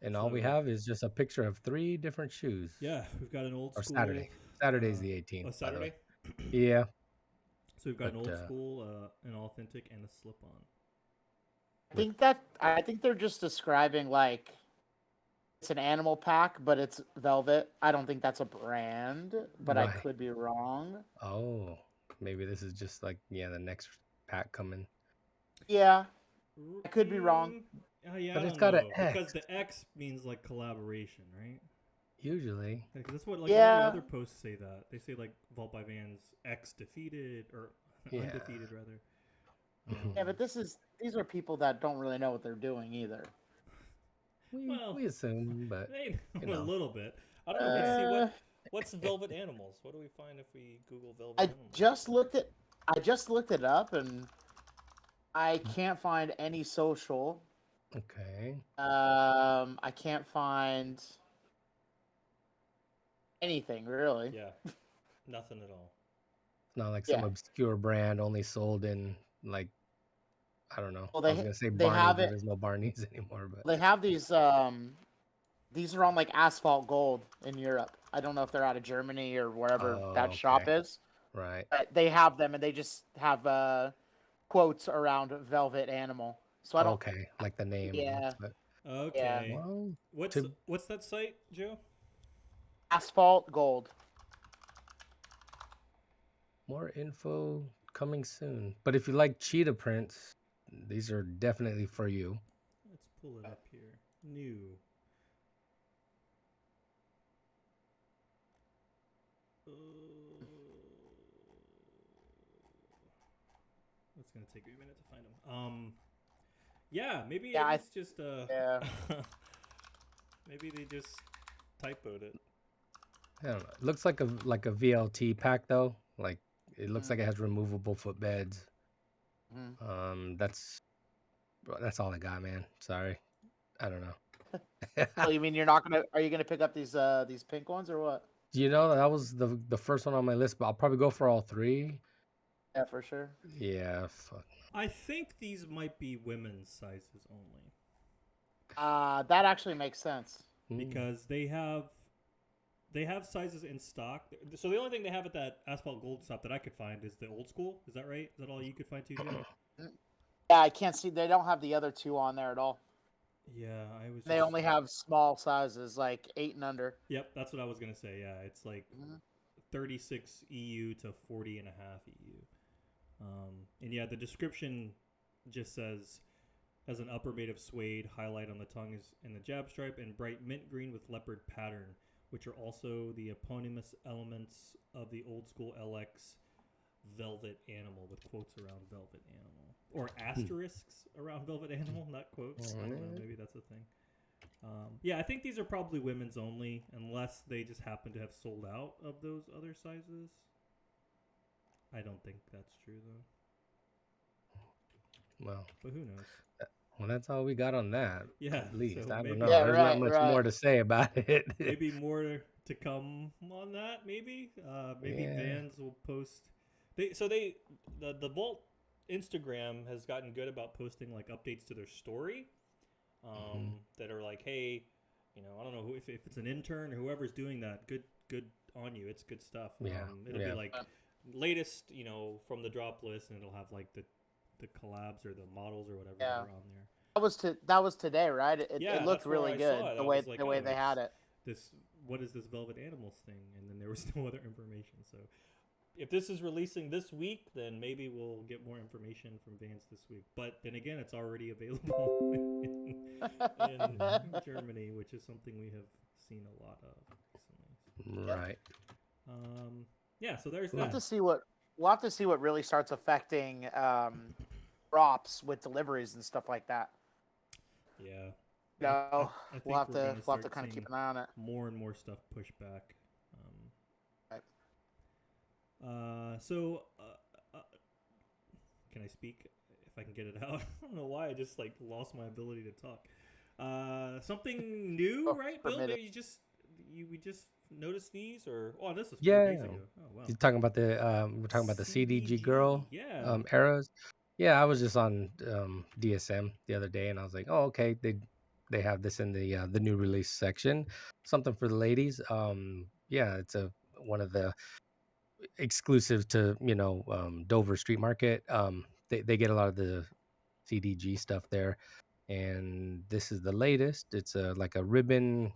And all we have is just a picture of 3 different shoes. Yeah, we've got an old school. Saturday. Saturday's the 18th. Oh, Saturday? Yeah. So we've got an old school, an authentic, and a slip-on. I think they're just describing like it's an animal pack, but it's velvet. I don't think that's a brand, but I could be wrong. Oh, maybe this is just like the next pack coming. Yeah. I could be wrong. Yeah, But I it's don't got an know because X the X means like collaboration, right? usually. Because that's what like all the Yeah. other posts say that they say like Vault by Vans X defeated or Yeah. undefeated rather. Yeah, but these are people that don't really know what they're doing either. Well, We assume, but they you know a know. little bit. I don't know. Let's see Uh, what's velvet animals. What do we find if we Google velvet I animals? just looked it up and I can't find any social. Okay. I can't find anything really. Yeah, nothing at all. It's not like some Yeah. obscure brand only sold in like I don't know. Well, I was gonna say they Barney's, have but it. there's no Barney's anymore. But They have these are on like Asphalt Gold in Europe. I don't know if they're out of Germany or wherever that shop okay, is. right. But they have them and they just have quotes around velvet animal. So I don't. Okay, like the name. Yeah. But Yeah. Okay. well, What's to what's that site, Joe? Asphalt Gold. more info coming soon. But if you like cheetah prints, these are definitely for you. Let's pull it up here. New. It's gonna take me a minute to find them. Yeah, maybe Yeah, it's just yeah. maybe they just typoed it. I don't know. It looks like a VLT pack though. Like it looks like it has removable footbeds. Mhm. That's all I got, man. Sorry, I don't know. So you mean you're not gonna? Are you gonna pick up these pink ones or what? You know, that was the first one on my list, but I'll probably go for all three. Yeah, for sure. Yeah, fuck. I think these might be women's sizes only That actually makes sense. because they have sizes in stock. So the only thing they have at that Asphalt Gold shop that I could find is the old school. Is that right? Is that all you could find too, Joe? Yeah, I can't see. They don't have the other two on there at all. Yeah, I was. They only have small sizes, like 8 and under. Yep, that's what I was gonna say. Yeah, it's like Mhm. 36 EU to 40 and a half EU. And yeah, the description just says has an upper made of suede, highlight on the tongue is in the jab stripe, and bright mint green with leopard pattern, which are also the eponymous elements of the old school LX velvet animal with quotes around velvet animal or asterisks around velvet animal, not quotes. I don't know, maybe that's a thing. Yeah, I think these are probably women's only unless they just happen to have sold out of those other sizes. I don't think that's true though. Well, But who knows? well, that's all we got on that. Yeah, At least so I don't maybe- know. Yeah, There's right, not much right. more to say about it. Maybe more to come on that. Maybe Yeah. Vans will post. The Vault Instagram has gotten good about posting like updates to their story. That are like, hey, I don't know if it's an intern or whoever's doing that. Good on you. It's good stuff. Yeah, It'll yeah. be like latest, from the drop list, and it'll have like the collabs or the models or whatever that are on there. That was today, right? It Yeah, looked that's where really I good saw it. the I way was like, the way oh, they had it. What is this Velvet Animals thing? And then there was no other information. So if this is releasing this week, then maybe we'll get more information from Vans this week. But then again, it's already available in Germany, which is something we have seen a lot of recently. Right. Yeah, so there's We'll have that. to see what really starts affecting drops with deliveries and stuff like that. Yeah. No, I think we'll have we're to gonna kind start of keep seeing an eye on it. more and more stuff pushed back. Right. Can I speak if I can get it out? I don't know why I just lost my ability to talk. Something new, right, Bill? permitted. Maybe we just noticed these, or this was 4 Yeah. days ago. Oh wow. You're talking about we're talking about the CDG girl Yeah. arrows. Yeah, I was just on DSM the other day, and I was like, oh, okay, they have this in the new release section, something for the ladies. Yeah, it's one of the exclusive to Dover Street Market. They get a lot of the CDG stuff there, and this is the latest. It's like a ribbon.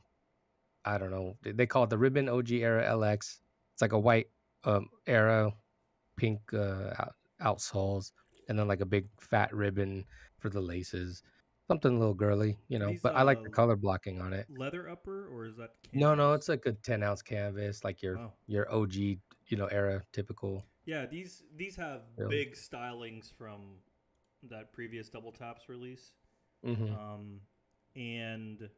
I don't know. They call it the ribbon OG era LX. It's like a white era, pink outsoles. and then like a big fat ribbon for the laces. Something a little girly, Are these but I like the color blocking on it. leather upper or is that No, canvas? it's like a 10-ounce canvas, like Wow. your OG, era typical. Yeah, these have Film. big stylings from that previous Double Taps release. Mm-hmm. And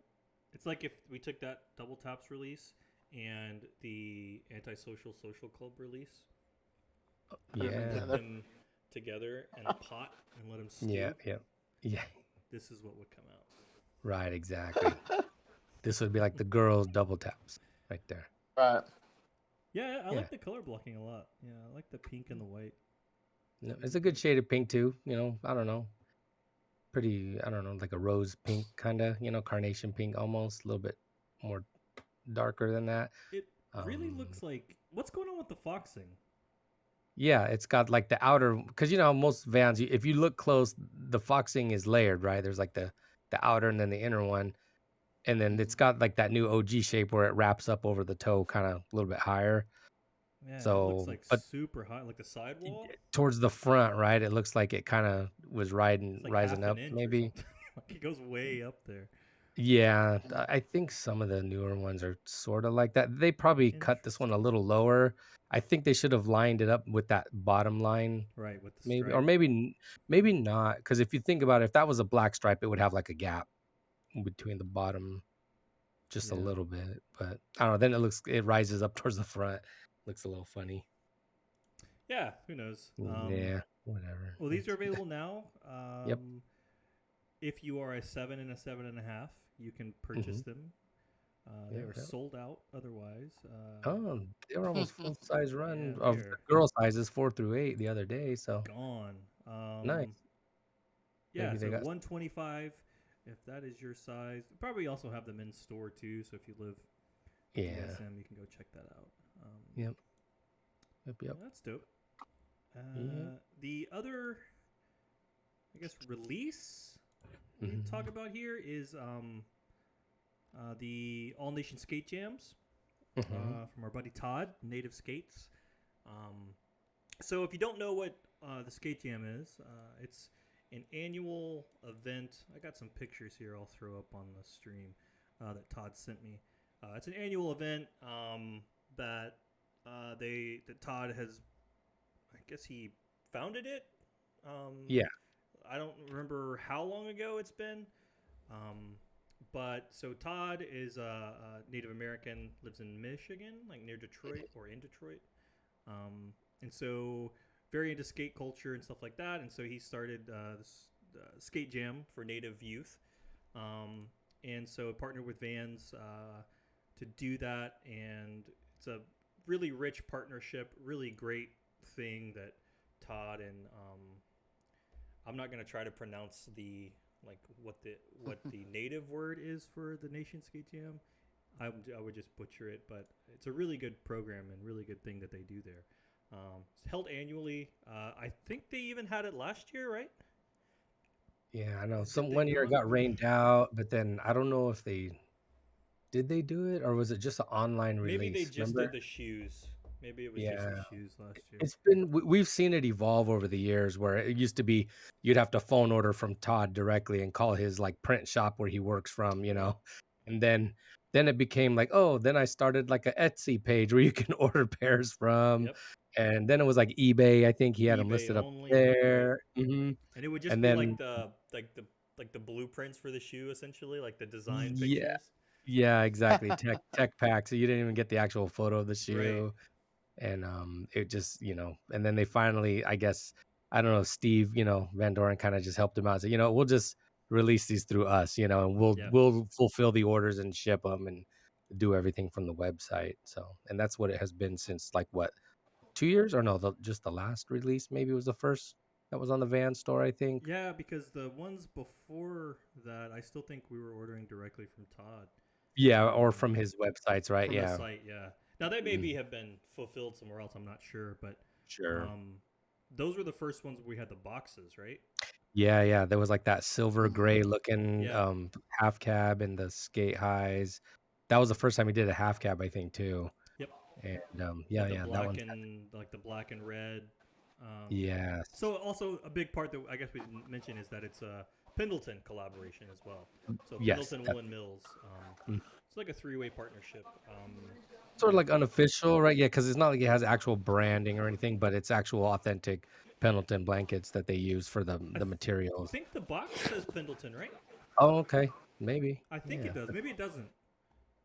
it's like if we took that Double Taps release and the Antisocial Social Club release, Yeah. put them together in a pot and let them stew. Yeah. This is what would come out. Right, exactly. This would be like the girls' Double Taps right there. Right. Yeah, I like the color blocking a lot. Yeah, I like the pink and the white. No, it's a good shade of pink too. I don't know. Pretty, I don't know, like a rose pink kind of, carnation pink almost, a little bit more darker than that. It really looks like, what's going on with the foxing? Yeah, it's got like the outer, because most Vans, if you look close, the foxing is layered, right? There's like the outer and then the inner one, and then it's got like that new OG shape where it wraps up over the toe, kind of a little bit higher. Yeah, it looks So, like but super high, like the sidewall. towards the front, right? It looks like it kind of was It's rising like half up, an inch maybe. or something. Like it goes way up there. Yeah, I think some of the newer ones are sort of like that. They probably cut this one a little lower. I think they should have lined it up with that bottom line, Right, with the maybe, stripe. or maybe not. Because if you think about it, if that was a black stripe, it would have like a gap between the bottom, just a Yeah. little bit. But I don't know. Then it rises up towards the front. Looks a little funny. Yeah, who knows? Yeah, whatever. Well, these are available now. Yep. If you are a 7 and a 7.5, you can purchase them. They are sold out otherwise. They were almost full size run Yeah, of the girl sizes 4 through 8 the other day. So gone. nice. Yeah, Maybe so they got 125 if that is your size. Probably also have them in store too. So if you live DSM, you can go check that out. Yep. That's dope. The other, I guess, release we can talk about here is the All Nation Skate Jams from our buddy Todd, Native Skates. So if you don't know what the Skate Jam is, it's an annual event. I got some pictures here I'll throw up on the stream that Todd sent me. It's an annual event that Todd has, I guess he founded it. Yeah. I don't remember how long ago it's been. But so Todd is a Native American, lives in Michigan, like near Detroit or in Detroit. And so very into skate culture and stuff like that. And so he started this skate jam for Native youth. And so partnered with Vans to do that. And it's a really rich partnership, really great thing that Todd and I'm not going to try to pronounce what the native word is for the Nation Skate Jam. I would just butcher it, but it's a really good program and really good thing that they do there. It's held annually. I think they even had it last year, right? Yeah, I know. One year it got rained out, but then I don't know if did they do it or was it just an online release? Maybe they just did the shoes. Maybe it was just the shoes last year. It's been we've seen it evolve over the years where it used to be you'd have to phone order from Todd directly and call his like print shop where he works from, and then it became like, oh, then I started like a Etsy page where you can order pairs from. Yep. And then it was like eBay. I think he had them listed only, up there. right. And it would just and be then, like the blueprints for the shoe, essentially, like the design pictures. Yeah, exactly. Tech pack. So you didn't even get the actual photo of the shoe. Right. And it just, and then they finally, I guess, I don't know, Steve, Van Doren kind of just helped him out. So, we'll just release these through us, and we'll fulfill the orders and ship them and do everything from the website. So, and that's what it has been since like what, 2 years or no, just the last release maybe was the first that was on the Van store, I think. Yeah, because the ones before that, I still think we were ordering directly from Todd. Yeah, or from his websites, right? From yeah. the site, yeah. Now they maybe have been fulfilled somewhere else. I'm not sure, but those were the first ones we had the boxes, right? Yeah. There was like that silver gray looking half cab and the skate highs. That was the first time we did a half cab, I think, too. Yep. And the that one. like the black and red Yes. So also a big part that I guess we didn't mention is that it's a Pendleton collaboration as well. So Yes. Pendleton Woolen Mills. Mm. It's like a three-way partnership. Sort of with- like unofficial, right? Yeah, because it's not like it has actual branding or anything, but it's actual authentic Pendleton blankets that they use for the I materials. think the box says Pendleton, right? Oh, okay. Maybe. I think Yeah. it does. Maybe it doesn't.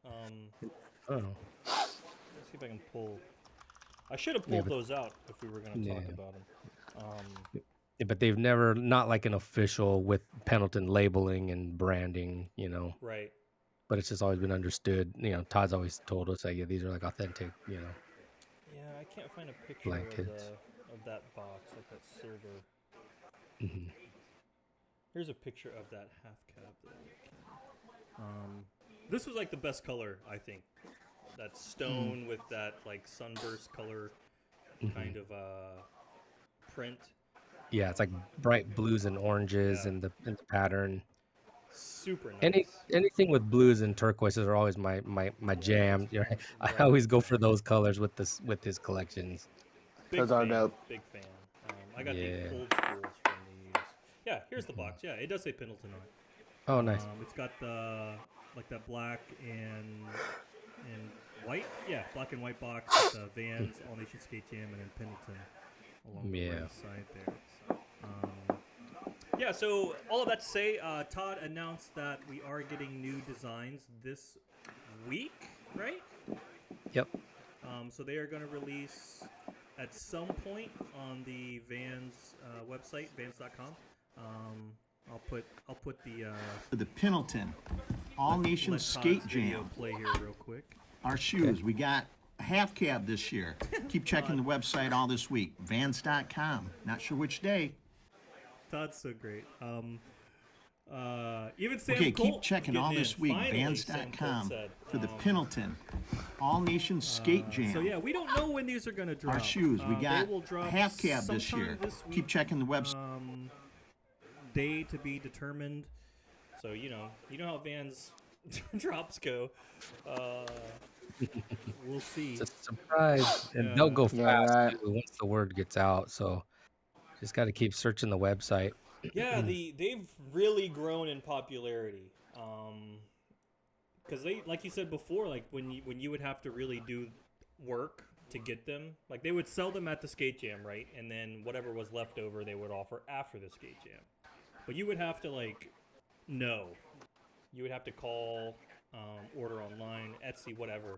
Oh. Let's see if I can pull. I should have Yeah, pulled but, those out if we were going to talk yeah. about them. Yeah, but they've never, not like an official with Pendleton labeling and branding, Right. but it's just always been understood. Todd's always told us that, yeah, these are like authentic, Yeah, I can't find a picture blankets. of that box, like that silver. Hmm. Here's a picture of that half cab. This was like the best color, I think. That stone with that like sunburst color kind of print. Yeah, it's like bright blues and oranges Yeah. and the pattern. Super nice. Anything with blues and turquoises are always my jam. I Right. always go for those colors with his collections. Big Those are fan. dope. Big fan. I got Yeah. the old schools from these. Yeah, here's the box. Yeah, it does say Pendleton on it. Oh, nice. It's got the like that black and white. Yeah, black and white box with the Vans, All Nation Skate Jam, and then Pendleton along the right side there. Yeah, so all of that to say, Todd announced that we are getting new designs this week, right? Yep. So they are going to release at some point on the Vans website, Vans.com. I'll put the For the Pendleton All Nation let Skate Todd's video Jam. play here real quick. Our shoes. We got a half cab this year. Keep checking the website all this week. Vans.com. Not sure which day. Todd's so great. Even Sam Okay, Colt keep checking getting all in. this week. Finally, Sam Colt Vans.com said, for the Pendleton All Nation Skate Jam. So yeah, we don't know when these are going to drop. Our shoes. We They got will drop half cab this sometime year. this week. Keep checking the website. Day to be determined. So you know how Vans drops go. We'll see. It's a surprise, and Yeah. they'll go Yeah, fast right. too, once the word gets out. So just got to keep searching the website. Yeah, they've really grown in popularity. Because they, like you said before, like when you would have to really do work to get them, like they would sell them at the skate jam, right? And then whatever was left over, they would offer after the skate jam. But you would have to you would have to call, order online, Etsy, whatever.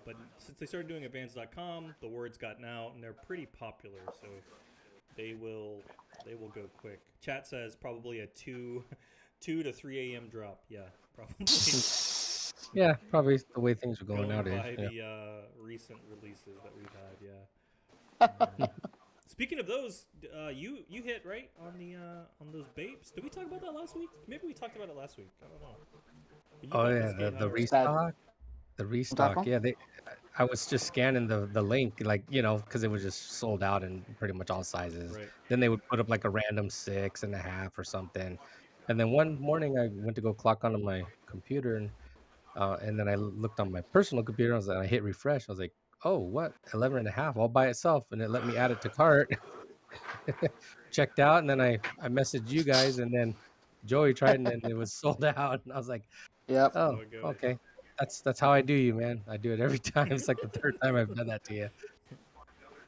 But since they started doing it Vans.com, the word's gotten out, and they're pretty popular, so they will go quick. Chat says probably a 2 to 3 a.m. drop. Yeah, probably. Yeah, probably the way things are going Going nowadays. by Yeah. the recent releases that we've had. Yeah. Speaking of those, you hit right on those babes. Did we talk about that last week? Maybe we talked about it last week. I don't know. You Oh bought yeah, skate the house. restock. The restock. one? Yeah, I was just scanning the link, like because it was just sold out in pretty much all sizes. Right. Then they would put up like a random 6.5 or something, and then one morning I went to go clock onto my computer, and then I looked on my personal computer. I hit refresh. I was like, oh, what 11.5 all by itself, and it let me add it to cart. Checked out, and then I messaged you guys, and then Joey tried, and then it was sold out, and I was like, Yep. oh, how it goes. okay. That's how I do you, man. I do it every time. It's like the third time I've done that to you.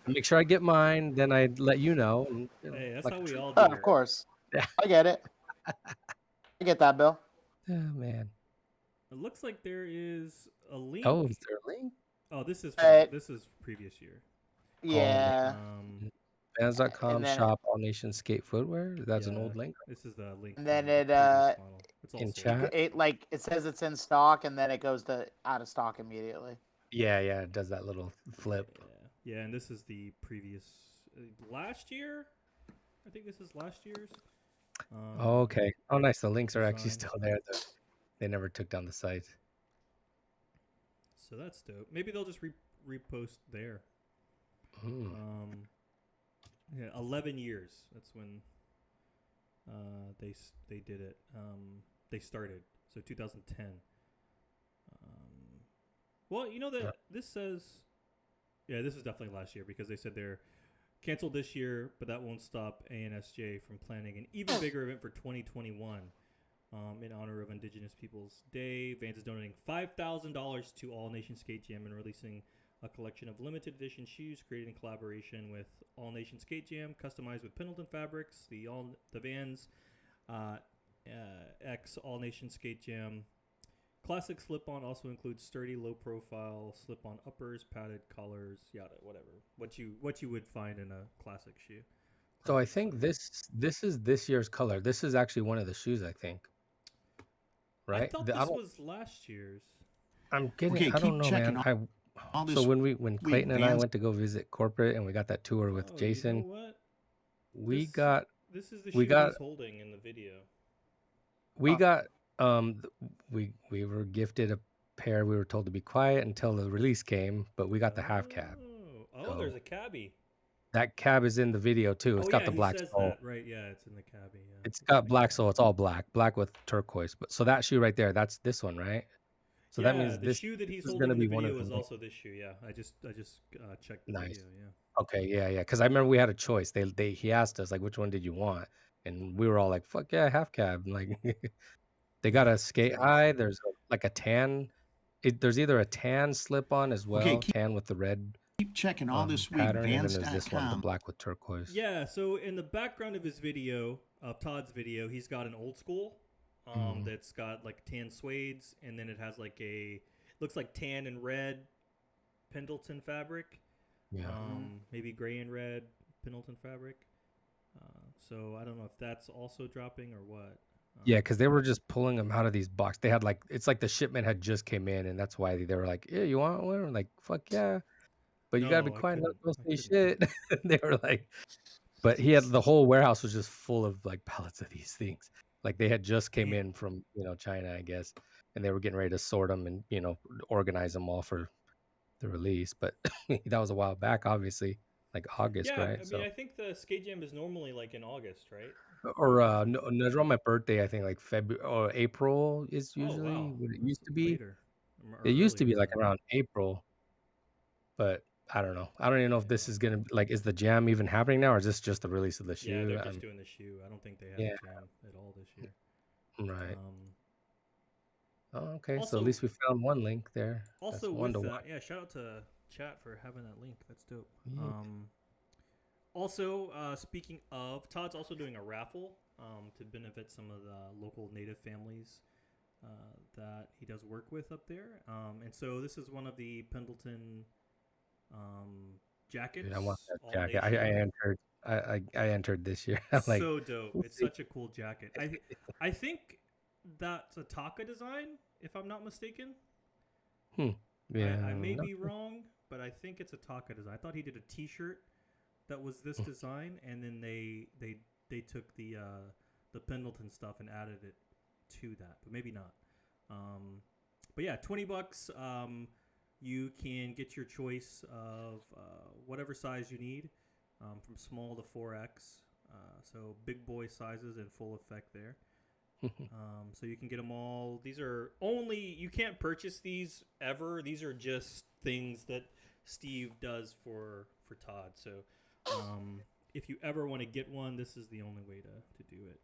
I make sure I get mine, then I let you know. And, Hey, that's like how a we true- all do Of it. course. Yeah. I get it. I get that, Bill. Oh man. It looks like there is a link. Oh, is there a link? Oh, this is Right. this is previous year. Yeah. Vans.com And then- shop all nation skate footwear. That's an Yeah. old link. This is the link. And then from the it, previous model. It's all in sold. chat. It says it's in stock, and then it goes to out of stock immediately. Yeah, it does that little flip. Yeah, and this is the previous last year. I think this is last year's. Okay. Oh, nice. The links are actually design. still there. They never took down the site. So that's dope. Maybe they'll just repost there. Hmm. Yeah, 11 years. That's when they did it. They started. So 2010. Well, you know that this says Yeah, this is definitely last year because they said they're canceled this year, but that won't stop ANSJ from planning an even bigger event for 2021 in honor of Indigenous Peoples Day. Vans is donating $5,000 to All Nation Skate Jam and releasing a collection of limited edition shoes created in collaboration with All Nation Skate Jam, customized with Pendleton fabrics. The Vans X All Nation Skate Jam classic slip-on also includes sturdy, low-profile slip-on uppers, padded collars, yada, whatever. What you would find in a classic shoe. So I Classic think slip. this is this year's color. This is actually one of the shoes, I think. I Right? thought The- I this don't. was last year's. I'm getting. Okay, I don't keep know, checking man. all So this when week. Clayton and I Vans. went to go visit corporate and we got that tour with Oh, you know Jason, what? we This got this is the we shoe got he's holding in the video. we Huh. got we were gifted a pair. We were told to be quiet until the release came, but we got the half cab. Oh, So there's a cabbie. that cab is in the video too. It's Oh got yeah, the he black says sole. that. Right, yeah, it's in the cabbie. Yeah, It's it's in got the black cab. sole. It's all black with turquoise. But so that shoe right there, that's this one, right? So that Yeah, means the shoe that this he's is holding gonna in the be one of video the is link. also this shoe. Yeah, I just checked the Nice. video. Yeah. Okay, yeah. Because I remember we had a choice. He asked us like, which one did you want? And we were all like, fuck yeah, half cab. Like they got a skate That's high. awesome. There's like a tan. There's either a tan slip on as Okay, well, tan with the red keep checking all this week. pattern, and then there's this one, the Vans.com. black with turquoise. Yeah, so in the background of his video, of Todd's video, he's got an old school that's got like tan suedes, and then it has like looks like tan and red Pendleton fabric. Yeah. Maybe gray and red Pendleton fabric. So I don't know if that's also dropping or what. Yeah, because they were just pulling them out of these boxes. They had like it's like the shipment had just came in, and that's why they were like, "Yeah, you want one?" I'm like, "Fuck yeah!" But you gotta be No, I quiet. Not couldn't. supposed I to say couldn't. shit. They were like, but he had the whole warehouse was just full of like pallets of these things. Like they had just came Damn. in from China, I guess, and they were getting ready to sort them and organize them all for the release. But that was a while back, obviously, like August, Yeah, right? I mean, So I think the skate jam is normally like in August, right? or no, it's around my birthday. I think like February or April is Oh usually wow, what it that's used to be. later It or used to earlier be than like that. around April, but I don't know. I don't even know if this Yeah. is gonna like is the jam even happening now, or is this just the release of the Yeah, shoe? they're just doing the shoe. I don't think they have Yeah, a jam at all this year. right. Um, Oh, okay. So at also, least we found one link there. That's also one to with watch. that, yeah, shout out to chat for having that link. That's dope. Yeah. Also, speaking of, Todd's also doing a raffle to benefit some of the local Native families that he does work with up there. And so this is one of the Pendleton jackets. Dude, I want that All jacket. Nation. I entered. I entered this year. I'm like, So dope. we'll It's see. such a cool jacket. I think that's a Taka design, if I'm not mistaken. Yeah. I may no- be wrong, but I think it's a Taka design. I thought he did a T-shirt that was this design, and then they took the Pendleton stuff and added it to that, but maybe not. But yeah, $20. You can get your choice of whatever size you need, from small to 4X. So big boy sizes in full effect there. So you can get them all. These are you can't purchase these ever. These are just things that Steve does for Todd. So if you ever want to get one, this is the only way to do it.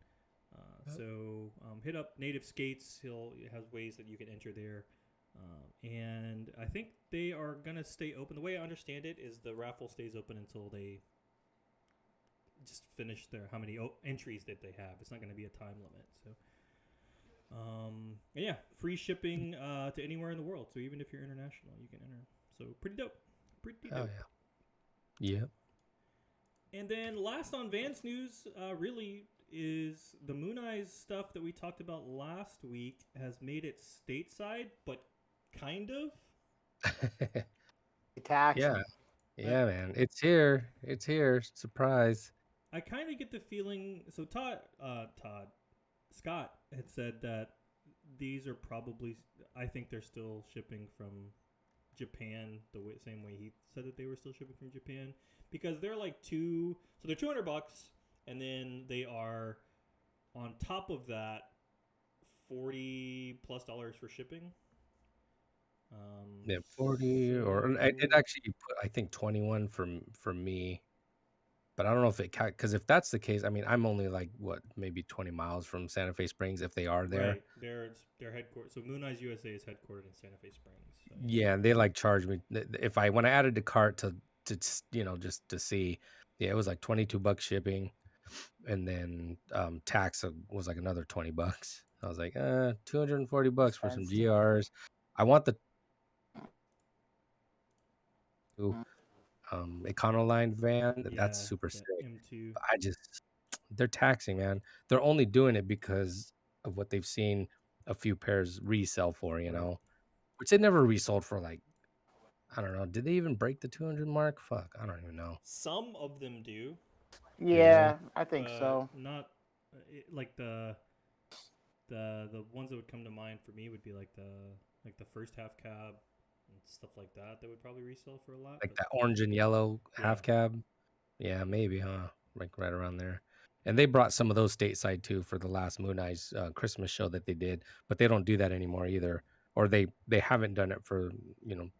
So hit up Native Skates. He has ways that you can enter there. And I think they are going to stay open. The way I understand it is the raffle stays open until they just finish how many entries that they have. It's not going to be a time limit. So, yeah, free shipping to anywhere in the world. So even if you're international, you can enter. So pretty dope. Pretty dope. Oh yeah. Yep. And then last on Vans news, really is the Mooneyes stuff that we talked about last week has made it stateside, but kind of. Tax. Yeah. Yeah, man. It's here. It's here. Surprise. I kind of get the feeling. So Scott had said that these are probably. I think they're still shipping from Japan same way he said that they were still shipping from Japan, because they're like so they're $200, and then they are on top of that $40+ for shipping. Yeah, 40 or it actually put I think 21 for me, but I don't know if it because if that's the case, I mean I'm only like what maybe 20 miles from Santa Fe Springs if they are there. Right, they're headquartered. So Mooneyes USA is headquartered in Santa Fe Springs. So, Yeah, and they like charge me if when I added the cart to just to see, yeah, it was like $22 shipping, and then tax was like another $20. I was like, $240 for some Expensive. GRs. I want the Mhm. Econoline van. yeah, That's super the sick. M2. But they're taxing, man. They're only doing it because of what they've seen a few pairs resell for, Right. which they never resold for like, I don't know. Did they even break the 200 mark? Fuck, I don't even know. Some of them do, Yeah, I think but so. not like the ones that would come to mind for me would be like the first half cab and stuff like that. That would probably resell for a lot. Like But that orange and yellow half cab. Yeah, maybe, huh? Like right around there. And they brought some of those stateside too for the last Mooneyes Christmas show that they did, but they don't do that anymore either. Or they haven't done it for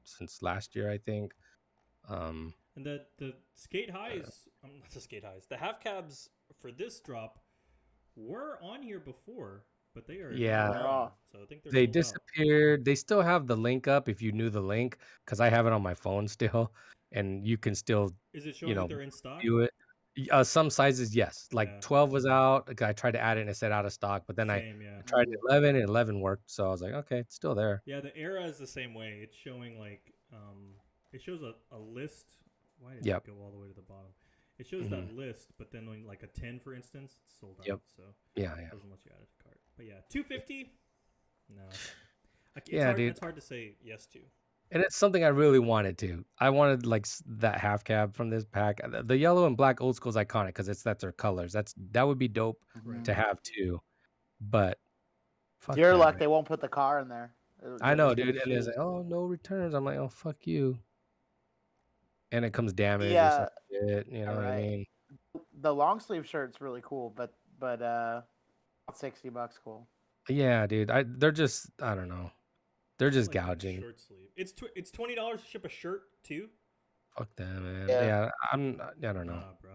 since last year, I think. and the skate highs, not the skate highs, the half cabs for this drop were on here before, but they are Yeah, They're gone. off. So I think they're they sold out. disappeared. They still have the link up if you knew the link, because I have it on my phone still, and you can still Is it showing that they're in stock? view it. Some sizes, yes. Like Yeah. 12 was out. Like, I tried to add it and it said out of stock, but then Same, yeah. I tried 11 and 11 worked. So I was like, okay, it's still there. Yeah, the era is the same way. It's showing like it shows a list. Why did Yep. it go all the way to the bottom? It shows that list, but then when like a 10 for instance, it's sold out. Yep. So Yeah. it doesn't let you add it to cart. But yeah, 250. No. It's Yeah, hard, dude. It's hard to say yes to. And it's something I really wanted to. I wanted like that half cab from this pack. The yellow and black old school is iconic because that's their colors. That would be dope Right. to have too. But fuck Your that, luck, man. they won't put the car in there. I know, dude. And it's like, oh, no returns. I'm like, oh, fuck you. And it comes damaged or some shit. You know what I mean? The long sleeve shirt's really cool, but $60 cool. Yeah, dude. They're just, I don't know. They're just Like that gouging. Short sleeve. It's $20 to ship a shirt too. Fuck that, man. Yeah. Yeah, I don't know. Nah, bro.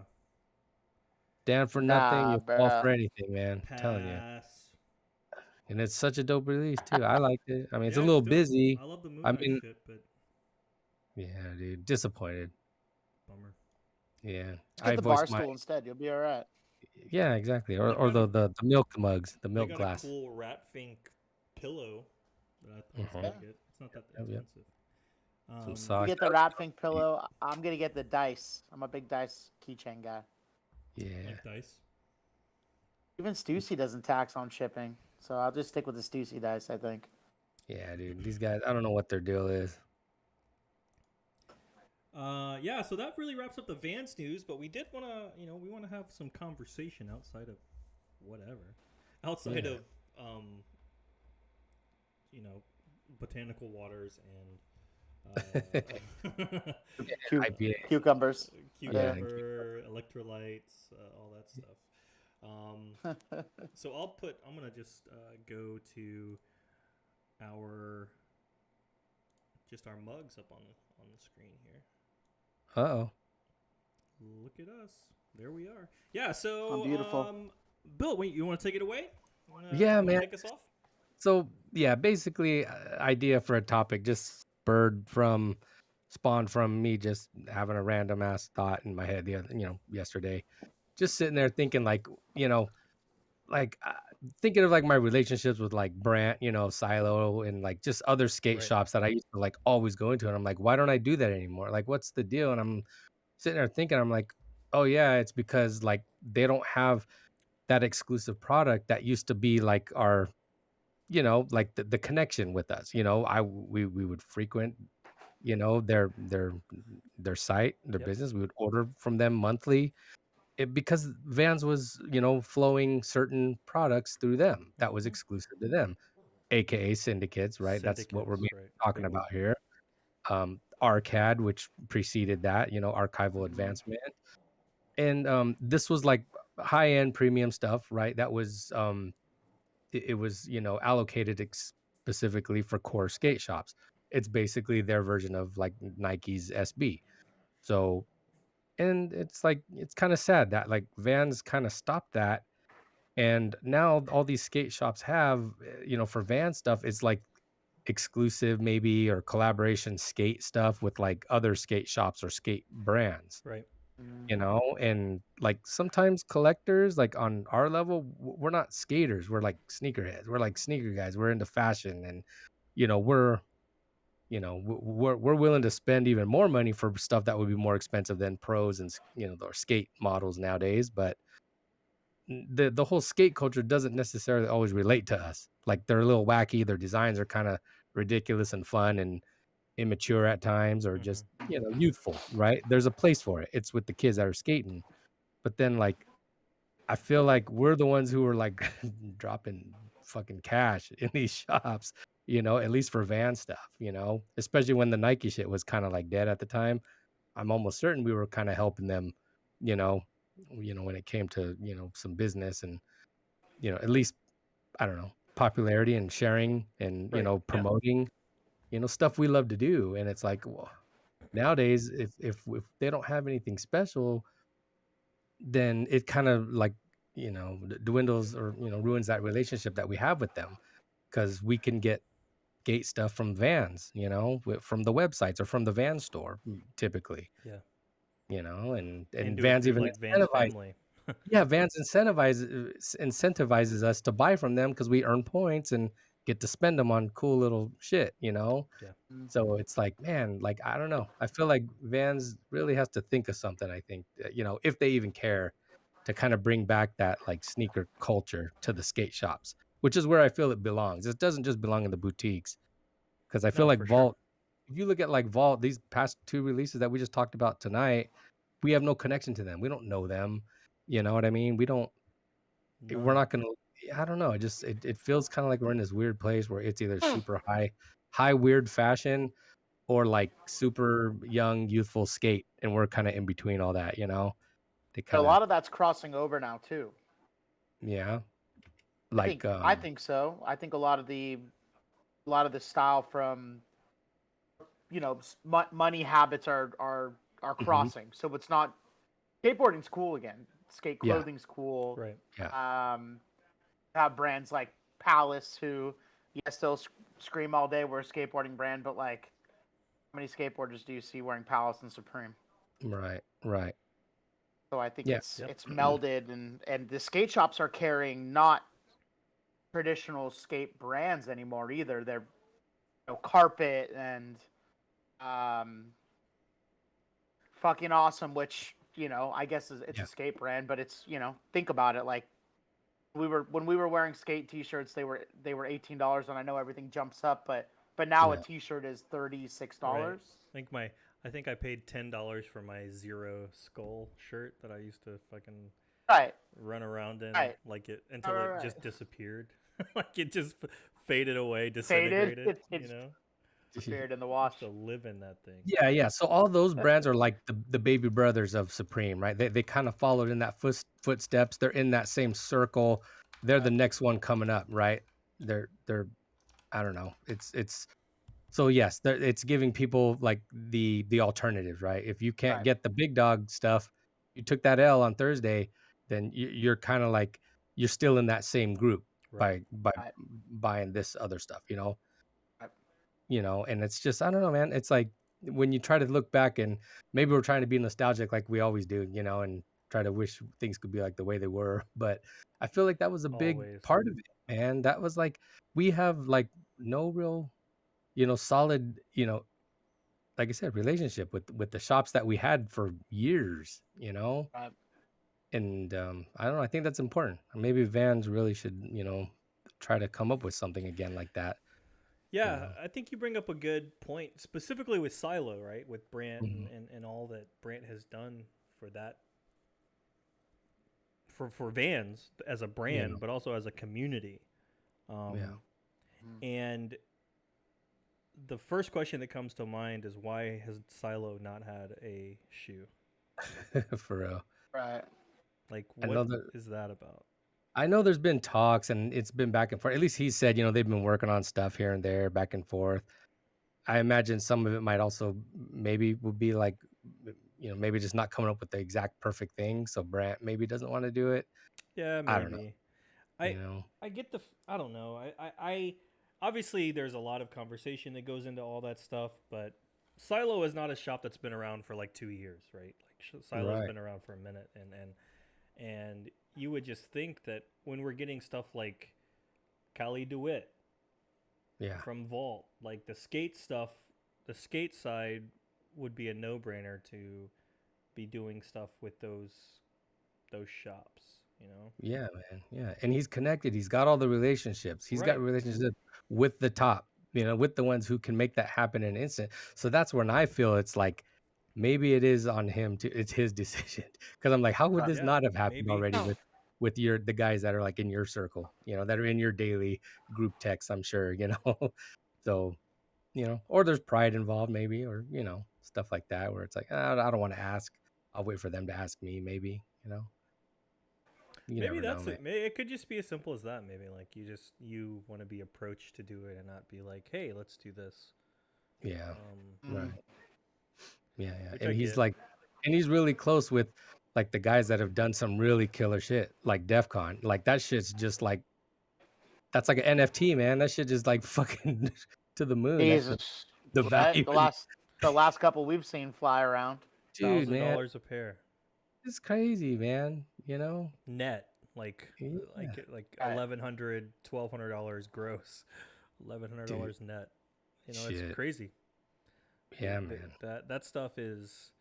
Down for nothing, you fall bruh. for anything, man. I'm telling you. Pass. And it's such a dope release too. I liked it. I mean, it's a Yeah, little dope. busy. I love the I Mooneyes mean, shit, but yeah, dude, disappointed. bummer. Yeah, Just get the bar stool instead. You'll be all right. Yeah, exactly. Or They got the milk mugs, the They milk got glass. a cool rat fink pillow that I was Mhm. gonna get. It's not that Yep, yep. expensive. Some You socks. get the rat fink pillow. I'm gonna get the dice. I'm a big dice keychain guy. Yeah. Like dice. Even Stussy doesn't tax on shipping, so I'll just stick with the Stussy dice. I think. Yeah, dude. These guys, I don't know what their deal is. Yeah, so that really wraps up the Vans news, but we did want to, we want to have some conversation outside of whatever. Outside of botanical waters and IPA. Cucumbers. cucumber, electrolytes, all that stuff. So I'm gonna just go to our mugs up on the screen here. Uh-oh. Look at us. There we are. Yeah, so I'm beautiful. Bill, wait, you want to take it away? Yeah, man. Take us off? So yeah, basically, idea for a topic just spawned from me just having a random ass thought in my head yesterday, just sitting there thinking like thinking of like my relationships with like Brant, Silo, and like just other skate Right. shops that I used to like always go into, and I'm like, why don't I do that anymore? Like, what's the deal? And I'm sitting there thinking, I'm like, oh yeah, it's because like they don't have that exclusive product that used to be like our like the connection with us. We would frequent their site, their Yep. business. We would order from them monthly, because Vans was flowing certain products through them that was exclusive to them, aka syndicates, right? That's what we're Syndicates, right. talking about here. Arcad, which preceded that, archival Mhm. advancement. And this was like high-end premium stuff, right? That was it was allocated specifically for core skate shops. it's basically their version of like Nike's SB. So, and it's like it's kind of sad that like Vans kind of stopped that, and now all these skate shops have, for Van stuff, it's like exclusive maybe or collaboration skate stuff with like other skate shops or skate brands, Right. and like sometimes collectors like on our level, we're not skaters, we're like sneakerheads, we're like sneaker guys, we're into fashion, and we're we're willing to spend even more money for stuff that would be more expensive than pros and or skate models nowadays. But the whole skate culture doesn't necessarily always relate to us. Like they're a little wacky, their designs are kind of ridiculous and fun and immature at times, or just youthful, right? There's a place for it. It's with the kids that are skating. But then like I feel like we're the ones who are like dropping fucking cash in these shops, at least for Van stuff, especially when the Nike shit was kind of like dead at the time. I'm almost certain we were kind of helping them, you know, when it came to, some business and, at least, I don't know, popularity and sharing and, Right. Yeah. promoting, stuff we love to do. And it's like, well, nowadays, if they don't have anything special, then it kind of like, dwindles or, ruins that relationship that we have with them, because we can get gate stuff from Vans, from the websites or from the Van store typically, Yeah. and do it Vans through even like Van's incentivize. family. Yeah, Vans incentivizes us to buy from them because we earn points and get to spend them on cool little shit, Yeah. So it's like, man, like I don't know. I feel like Vans really has to think of something. I think if they even care, to kind of bring back that like sneaker culture to the skate shops, which is where I feel it belongs. It doesn't just belong in the boutiques, because I feel No, like for sure. Vault. If you look at like Vault, these past two releases that we just talked about tonight, we have no connection to them. We don't know them. You know what I mean? We're None. not gonna. I don't know. It feels kind of like we're in this weird place where it's either super high weird fashion, or like super young youthful skate, and we're kind of in between all that. They But a kind of, lot of that's crossing over now too. yeah, I like think I think so. I think a lot of the style from money habits are mhm, crossing. So it's not skateboarding's cool again. Skate yeah, clothing's cool. Right. yeah, Have brands like Palace, who yes they'll scream all day we're a skateboarding brand, but like how many skateboarders do you see wearing Palace and Supreme? right, So I think yeah, Yep. it's melded, and the skate shops are carrying not traditional skate brands anymore either. They're Carpet and um, fucking awesome, which I guess it's yeah, a skate brand, but it's think about it, like when we were wearing skate T-shirts, they were $18, and I know everything jumps up, but now a yeah. T-shirt is $36. Right. I think I paid $10 for my Zero Skull shirt that I used to fucking Right, run around in right, like it all until it right. just disappeared. Like it just faded away, Faded. disintegrated, It's disappeared in the wash. Used to live in that thing. Yeah, yeah. So all those brands are like the baby brothers of Supreme, right? They kind of followed in that footsteps. They're in that same circle. They're the next one coming up, right? They're I don't know. It's so yes, it's giving people like the alternatives, right? If you can't Right, get the big dog stuff, you took that L on Thursday, then you're kind of like you're still in that same group Right. by right, buying this other stuff, right. and it's just I don't know, man. It's like when you try to look back, and maybe we're trying to be nostalgic like we always do, and try to wish things could be like the way they were. But I feel like that was a big Always. part of it, man. That was like we have like no real, solid, like I said, relationship with the shops that we had for years. Right. And I don't know. I think that's important. Maybe Vans really should, try to come up with something again like that. You Yeah, know. I think you bring up a good point, specifically with Silo, right? With Brant Mhm. and all that Brant has done for that for Vans as a brand, but also as a community. Yeah. And the first question that comes to mind is why has Silo not had a shoe? For real. Right. Like, I what know that is that about? I know there's been talks and it's been back and forth. At least he said, they've been working on stuff here and there, back and forth. I imagine some of it might also maybe would be like, maybe just not coming up with the exact perfect thing. So Brant maybe doesn't want to do it. Yeah, I don't know. maybe. You I know. I get the I don't know. I obviously there's a lot of conversation that goes into all that stuff, but Silo is not a shop that's been around for like 2 years, right? Like Silo's Right. been around for a minute, and you would just think that when we're getting stuff like Cali Dewitt Yeah. from Vault, like the skate stuff, the skate side would be a no-brainer to be doing stuff with those shops, you know? Yeah, man. Yeah. And he's connected. He's got all the relationships. He's got Right. relationships with the top, with the ones who can make that happen in an instant. So that's when I feel it's like maybe it is on him to it's his decision. Because I'm like, how would this Yeah, not have happened maybe. already with the guys that are like in your circle, that are in your daily group text, I'm sure, So, or there's pride involved, maybe, or stuff like that where it's like, I don't want to ask. I'll wait for them to ask me, maybe. You Maybe never know, that's man. it. Maybe it could just be as simple as that. Maybe like you want to be approached to do it and not be like, hey, let's do this. Yeah. Mm. Right. Yeah, yeah. Which And I he's get. like, and he's really close with like the guys that have done some really killer shit, like DEF CON. Like that shit's just like, that's like an NFT, man. That shit just like fucking to the moon. That's Jesus, the right? value. The last couple we've seen fly around. Dude, man, $1,000 a pair. it's crazy, man. Net. Like Yeah. like Right. $1,100, $1,200 gross. $1,100 Dude, net. It's shit. crazy. Yeah, man. That stuff is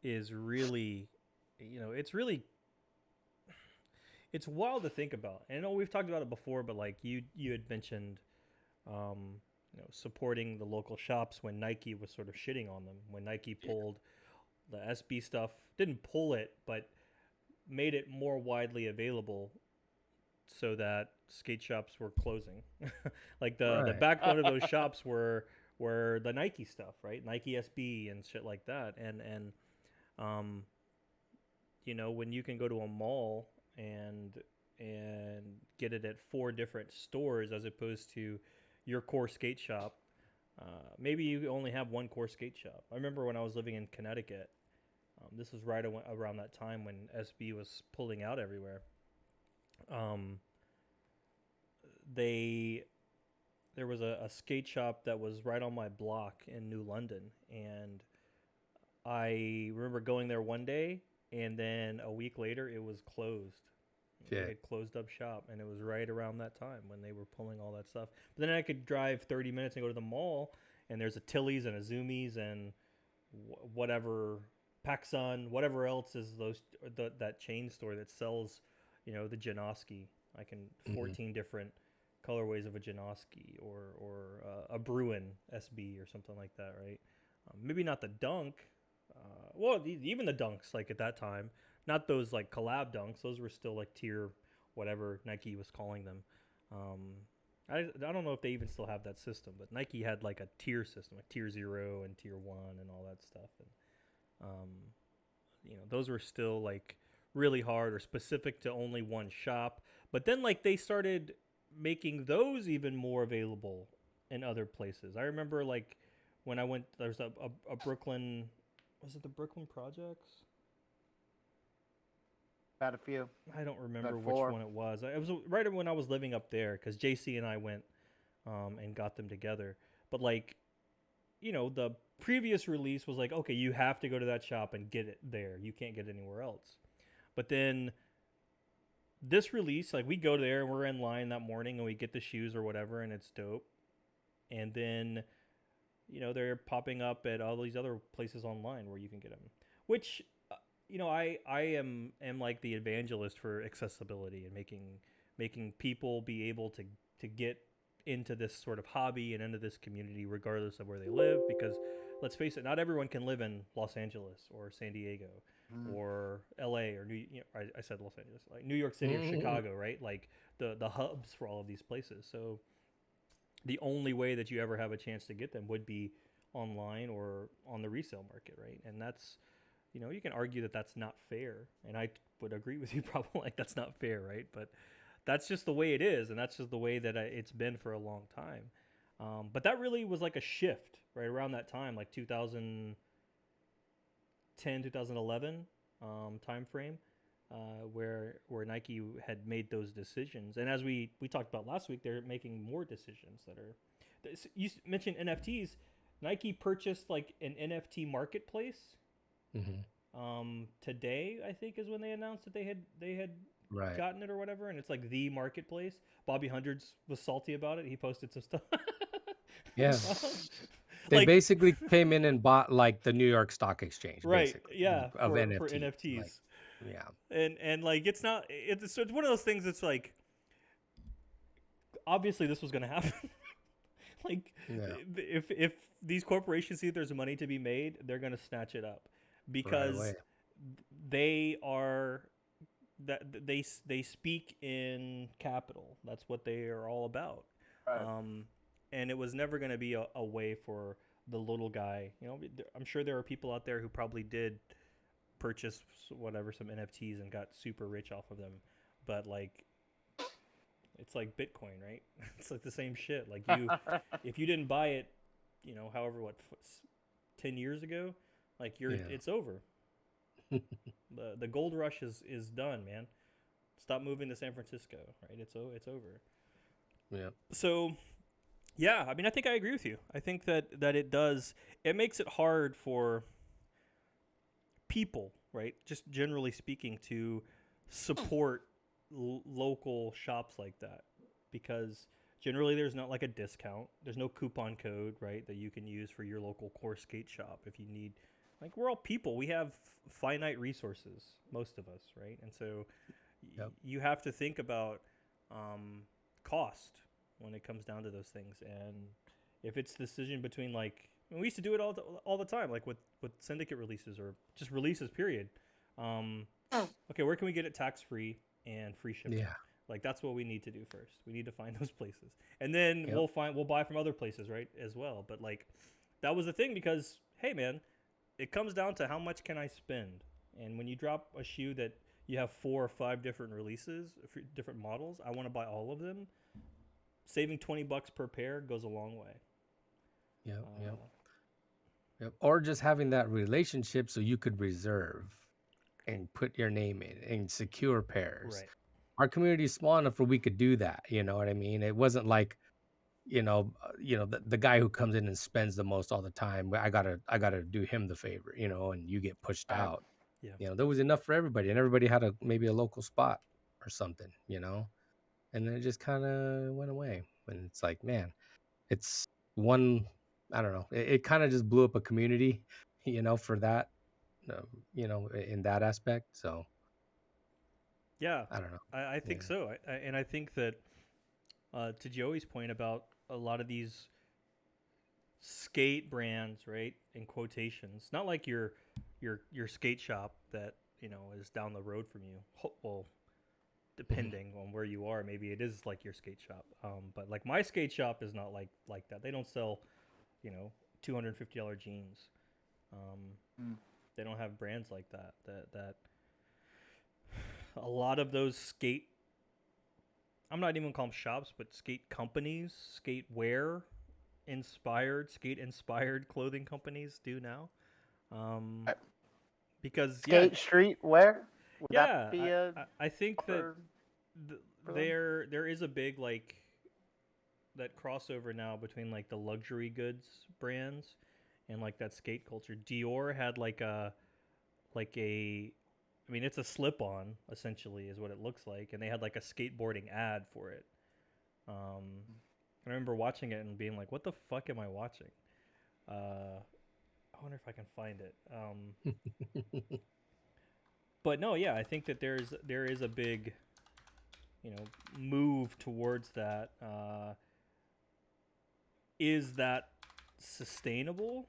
really, it's wild to think about. And I know we've talked about it before, but like you had mentioned, supporting the local shops when Nike was sort of shitting on them. When Nike pulled the SB stuff, didn't pull it, but made it more widely available so that skate shops were closing. Like the Right. backbone of those shops were the Nike stuff, right? Nike SB and shit like that. And um, when you can go to a mall and get it at 4 different stores as opposed to your core skate shop. Maybe you only have one core skate shop. I remember when I was living in Connecticut. This was right around that time when SB was pulling out everywhere. There was a skate shop that was right on my block in New London, and I remember going there one day, and then a week later it was closed. They Shit. had closed up shop, and it was right around that time when they were pulling all that stuff. But then I could drive 30 minutes and go to the mall, and there's a Tilly's and a Zoomies and whatever, PacSun, whatever else is that chain store that sells, the Janoski. Like in 14 different colorways of a Janoski or a Bruin SB or something like that, right? Maybe not the Dunk. Even the Dunks, like at that time, not those like collab Dunks. Those were still like tier whatever Nike was calling them. I don't know if they even still have that system, but Nike had like a tier system, like tier 0 and tier 1 and all that stuff. And those were still like really hard or specific to only one shop. But then like they started making those even more available in other places. I remember like when I went, there's a Brooklyn, was it the Brooklyn Projects? Had a few. I don't remember About which 4. one it was. It was right when I was living up there because JC and I went and got them together. But like, the previous release was like, okay, you have to go to that shop and get it there. You can't get it anywhere else. But then this release, like we go there and we're in line that morning and we get the shoes or whatever and it's dope. And then, they're popping up at all these other places online where you can get them, which, I am like the evangelist for accessibility and making people be able to get into this sort of hobby and into this community regardless of where they live, because let's face it, not everyone can live in Los Angeles or San Diego or LA or I said Los Angeles, like New York City or Chicago, right? Like the hubs for all of these places. So the only way that you ever have a chance to get them would be online or on the resale market, right? And that's, you can argue that that's not fair, and I would agree with you probably, like that's not fair, right? But that's just the way it is, and that's just the way that it's been for a long time. But that really was like a shift right around that time, like 2010, 2011 time frame, where Nike had made those decisions. And as we talked about last week, they're making more decisions that are. You mentioned NFTs. Nike purchased like an NFT marketplace. Today, I think, is when they announced that they had Right. gotten it or whatever, and it's like the marketplace. Bobby Hundreds was salty about it. He posted some stuff. Yeah. They Like, basically came in and bought like the New York Stock Exchange, right, basically, yeah, of for NFTs. NFTs. Like, yeah. And like it's not it's one of those things that's like obviously this was going to happen. Like Yeah. if these corporations see there's money to be made, they're going to snatch it up because away. they are that they speak in capital. That's what they are all about. Right. And it was never going to be a way for the little guy. You know, I'm sure there are people out there who probably did purchase whatever some NFTs and got super rich off of them, but like it's like Bitcoin, right? It's like the same shit. Like you, if you didn't buy it, you know, however 10 years ago, like it's over. The gold rush is done, man. Stop moving to San Francisco, right? It's over. Yeah. So, yeah, I mean, I think I agree with you. I think that it makes it hard for people, right? Just generally speaking, to support local shops like that, because generally there's not like a discount. There's no coupon code, right, that you can use for your local core skate shop if you need. Like, we're all people. We have finite resources, most of us, right? And so you have to think about cost when it comes down to those things. And if it's the decision between, like, we used to do it all the time, like with syndicate releases or just releases, period. Okay, where can we get it tax-free and free shipping? Yeah. Like, that's what we need to do first. We need to find those places. And then we'll buy from other places, right, as well. But, like, that was the thing because, hey, man, it comes down to how much can I spend. And when you drop a shoe that you have 4 or 5 different releases, different models, I want to buy all of them. Saving $20 per pair goes a long way. Yep. Or just having that relationship so you could reserve and put your name in and secure pairs. Right. Our community is small enough where we could do that. You know what I mean? It wasn't like, the guy who comes in and spends the most all the time. I gotta do him the favor, and you get pushed out. Yeah. There was enough for everybody, and everybody had maybe a local spot or something, and then it just kind of went away. And it's like, man, it's one. I don't know. It kind of just blew up a community, for that, in that aspect. So. Yeah, I don't know. I think so. And I think that to Joey's point about a lot of these skate brands, right, in quotations, not like your skate shop that is down the road from you. Well, depending on where you are, maybe it is like your skate shop. But like my skate shop is not like that. They don't sell, $250 jeans. They don't have brands like that. That a lot of those skate, I'm not even calling them shops, but skate companies, skate inspired clothing companies do now. Because skate street wear. Would that be I think that there is a big like that crossover now between like the luxury goods brands and like that skate culture. Dior had I mean, it's a slip-on, essentially, is what it looks like. And they had, like, a skateboarding ad for it. I remember watching it and being like, what the fuck am I watching? I wonder if I can find it. But, no, yeah, I think that there is a big, move towards that. Is that sustainable?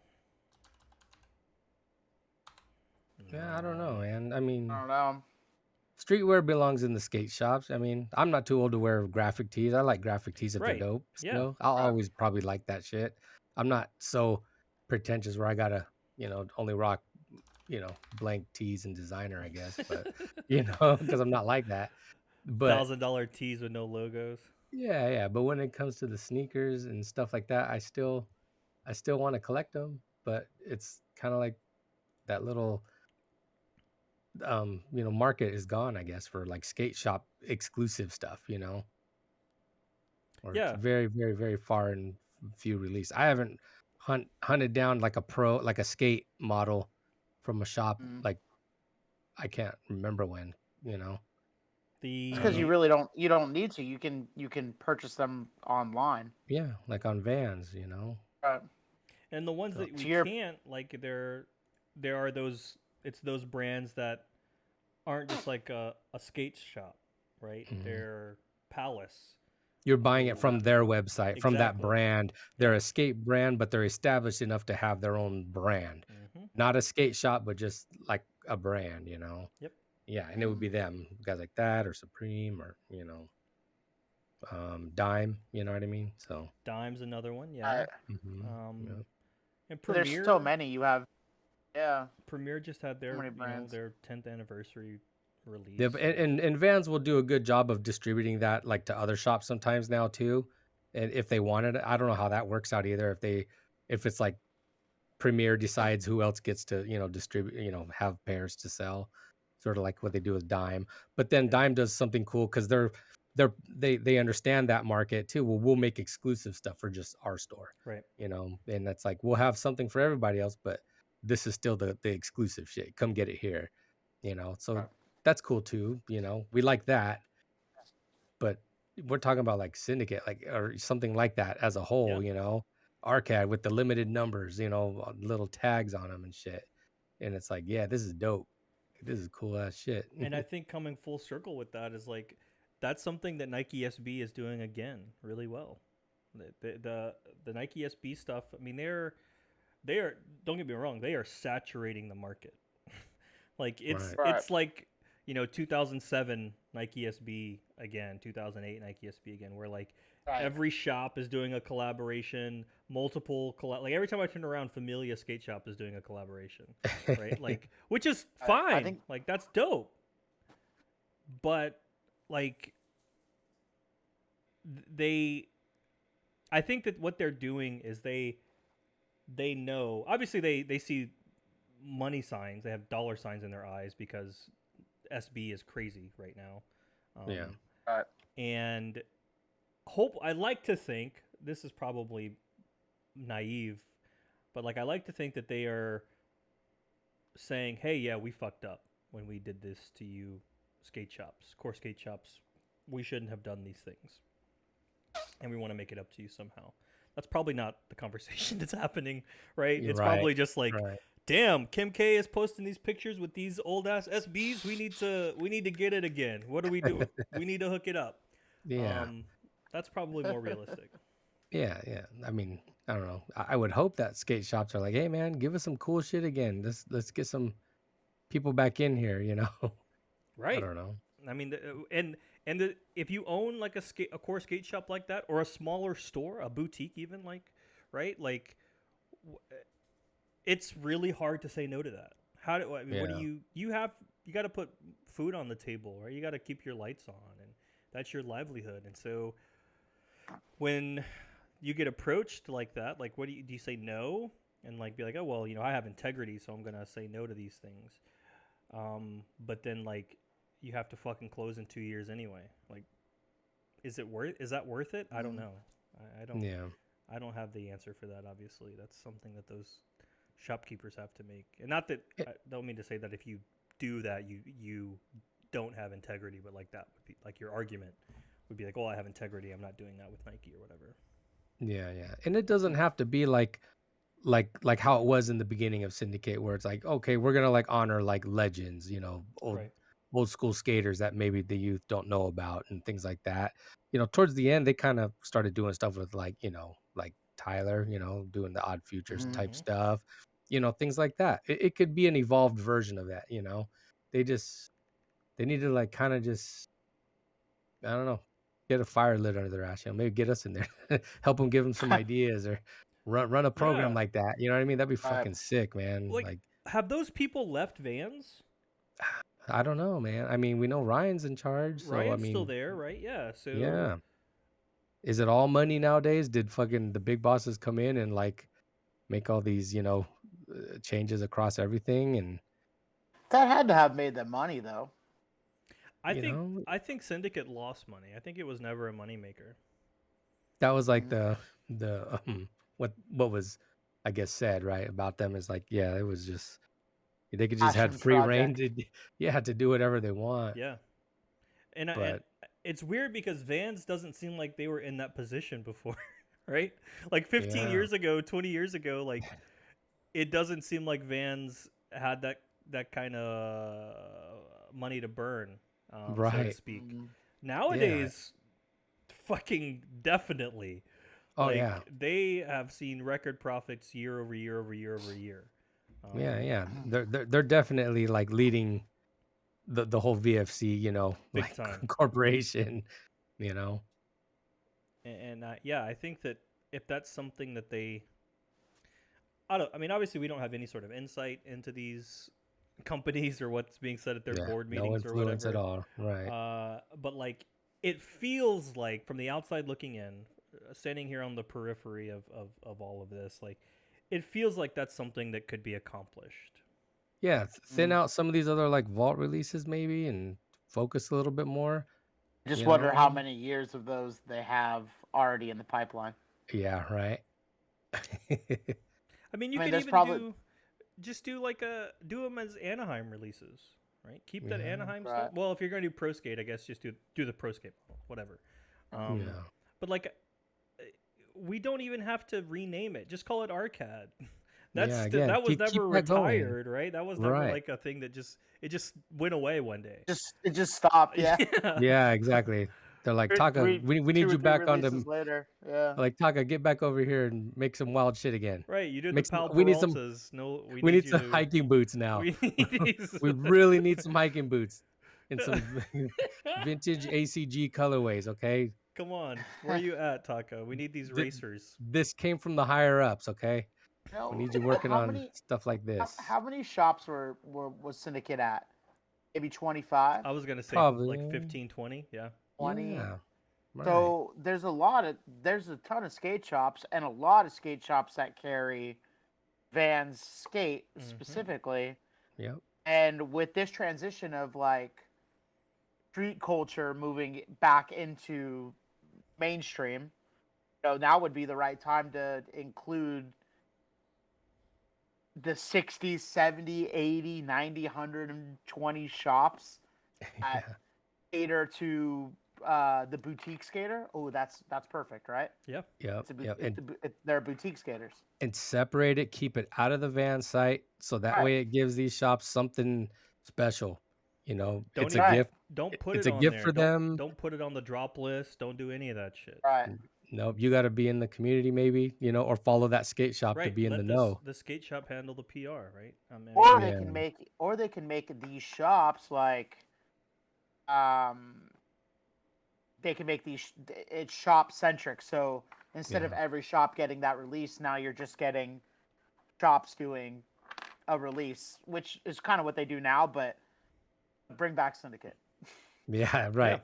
Yeah, I don't know, man. I mean, I don't know. Streetwear belongs in the skate shops. I mean, I'm not too old to wear graphic tees. I like graphic tees if they're dope. Still, I'll always probably like that shit. I'm not so pretentious where I gotta, only rock, blank tees and designer, I guess. But because I'm not like that. But $1,000 tees with no logos. yeah. But when it comes to the sneakers and stuff like that, I still I still want to collect them, but it's kind of like that little market is gone, I guess, for like skate shop exclusive stuff, or it's Yeah. very, very, very far and few release. I haven't hunted down like a skate model from a shop Mm. like I can't remember when, It's The because you really don't need to. You can purchase them online. yeah, like on Vans, Right. and the ones So that we To your can't, like, there are those. It's those brands that aren't just like a skate shop, right? mhm. They're Palace. You're buying it So from their website, from that exactly. brand. They're Yeah. a skate brand, but they're established enough to have their own brand. Mm-hmm. Not a skate shop, but just like a brand, Yep. Yeah, and it would be them, guys like that, or Supreme, or Dime. You know what I mean? So, Dime's another one. Yeah. I, Um, yep. and there's so Premier. many. You have Premier just had so their many brands. their 10th anniversary Yeah, release. but, and Vans will do a good job of distributing that like to other shops sometimes now too. And if they wanted it, I don't know how that works out either. If it's like Premier decides who else gets to, distribute, have pairs to sell, sort of like what they do with Dime. But then Yeah. Dime does something cool because they understand that market too. Well, we'll make exclusive stuff for just our store, Right. and that's like we'll have something for everybody else, but this is still the exclusive shit. Come get it here, So Right. that's cool too. We like that, but we're talking about like Syndicate, like or something like that as a whole, Yeah. Arcade with the limited numbers, little tags on them and shit. And it's like, yeah, this is dope. This is cool ass shit. And I think coming full circle with that is like that's something that Nike SB is doing again really well. The Nike SB stuff. I mean, they are. Don't get me wrong. They are saturating the market. Like Right. it's like 2007 Nike SB again, 2008 Nike SB again, where like Right. every shop is doing a collaboration, multiple like every time I turn around, Familia Skate Shop is doing a collaboration, right? Like, which is fine. I think Like that's dope. But like they, I think that what they're doing is they know, obviously they see money signs, they have dollar signs in their eyes because SB is crazy right now. Yeah. Right. And I like to think, this is probably naive, but like I like to think that they are saying, hey, yeah, we fucked up when we did this to you skate shops, core skate shops. We shouldn't have done these things. And we want to make it up to you somehow. That's probably not the conversation that's happening, right? You're It's right. probably just like, Right. damn, Kim K is posting these pictures with these old ass SBs. We need to get it again. What do we do? We need to hook it up. Yeah. That's probably more realistic. Yeah. I mean, I don't know. I would hope that skate shops are like, hey man, give us some cool shit again. Let's get some people back in here, I Right. don't know. I mean, if you own like a core skate shop like that, or a smaller store, a boutique even, like, right, like, it's really hard to say no to that. What do you got to put food on the table, right? You got to keep your lights on, and that's your livelihood. And so when you get approached like that, like, what do you say no and like be like, oh well, I have integrity, so I'm gonna say no to these things. But then like you have to fucking close in 2 years anyway. Like, is that worth it? I don't know. I don't. Yeah. I don't have the answer for that. Obviously, that's something that those shopkeepers have to make. And not that I don't mean to say that if you do that, you don't have integrity, but like that would be like your argument would be like, well, I have integrity. I'm not doing that with Nike or whatever. Yeah. And it doesn't have to be like how it was in the beginning of Syndicate, where it's like, okay, we're gonna like honor like legends, Right. old school skaters that maybe the youth don't know about and things like that. Towards the end, they kind of started doing stuff with like, like Tyler, doing the Odd Futures type Mhm. stuff, things like that. It could be an evolved version of that, they need to like kind of just, I don't know, get a fire lit under their ass, maybe get us in there, help them, give them some ideas, or run a program Yeah. like that. You know what I mean? That'd be fucking sick, man. Like, Like, have those people left Vans? I don't know, man. I mean, we know Ryan's in charge, so I Ryan's still mean, there, right? Yeah. So yeah. Is it all money nowadays? Did fucking the big bosses come in and like make all these, changes across everything, and That had to have made them money, though. I you think know, I think Syndicate lost money. I think it was never a moneymaker. that was like Mhm. the what was, I guess, said right about them is like, yeah, it was just they could just had Passion free reign project. to do whatever they want. Yeah, and But it's weird because Vans doesn't seem like they were in that position before, right? Like 15 yeah, years ago, 20 years ago, like it doesn't seem like Vans had that kind of money to burn, so to right, speak. Mhm. yeah, Nowadays, fucking definitely. oh yeah, Like they have seen record profits year over year over year over year. yeah. They're definitely like leading the whole VFC, Big like time. corporation, you know. And yeah, I think that if that's something that they, I mean, obviously we don't have any sort of insight into these companies or what's being said at their Yeah, board no meetings or influence at whatever. all. Right. But like, it feels like from the outside looking in, standing here on the periphery of all of this, like, it feels like that's something that could be accomplished. Yeah, thin Mhm. out some of these other like vault releases maybe and focus a little bit more, Just you wonder how know? many years of those they have already in the pipeline. Yeah, right. I mean, I you mean, could there's even probably do them as Anaheim releases, right? Keep that Yeah, Anaheim stuff. right. Well, if you're going to do Pro Skate, I guess just do the Pro Skate model, whatever. yeah. But like, we don't even have to rename it. Just call it Arcad. Yeah, again, That was keep never that going. retired, right? That was never Right. like a thing that just went away one day. It just stopped. Yeah. Yeah. Yeah, exactly. They're like, Taka, we need Two or you three back on releases the later. Yeah. like Taka, get back over here and make some wild shit again. Right, you did the Make some Pal we need some Peraltas. No, we we need need you some to. hiking boots now. We need these. We really need some hiking boots and some vintage ACG colorways, okay? Come on, where are you at, Taka? We need these Th- racers. this came from the higher ups, okay? We No. need you working How on many stuff like this. how many shops was Syndicate at? Maybe 25, I was gonna say like Probably. 15, 20. Yeah. 20. Yeah. Right. So there's a ton of skate shops and a lot of skate shops that carry Vans skate Mm-hmm. specifically. Yep. And with this transition of like street culture moving back into mainstream, now would be the right time to include the 60, 70, 80, 90, 120 shops that Yeah. cater to the boutique skater. Oh, that's perfect, right? Yeah. Yep. Yep. They're boutique skaters. And separate it, keep it out of the van site so that Right, way it gives these shops something special. Don't It's a even right, gift. don't put It's it a on gift there. for Don't them. don't put it on the drop list. Don't do any of that shit. right. Nope, you got to be in the community maybe, or follow that skate shop to Right. be in the Let know. the skate shop handle the PR. Right. I mean, Yeah. Or they can make these shops like um they can make it's shop centric. So instead of Yeah. every shop getting that release, now you're just getting shops doing a release, which is kind of what they do now, but bring back Syndicate. Yeah, yeah. right.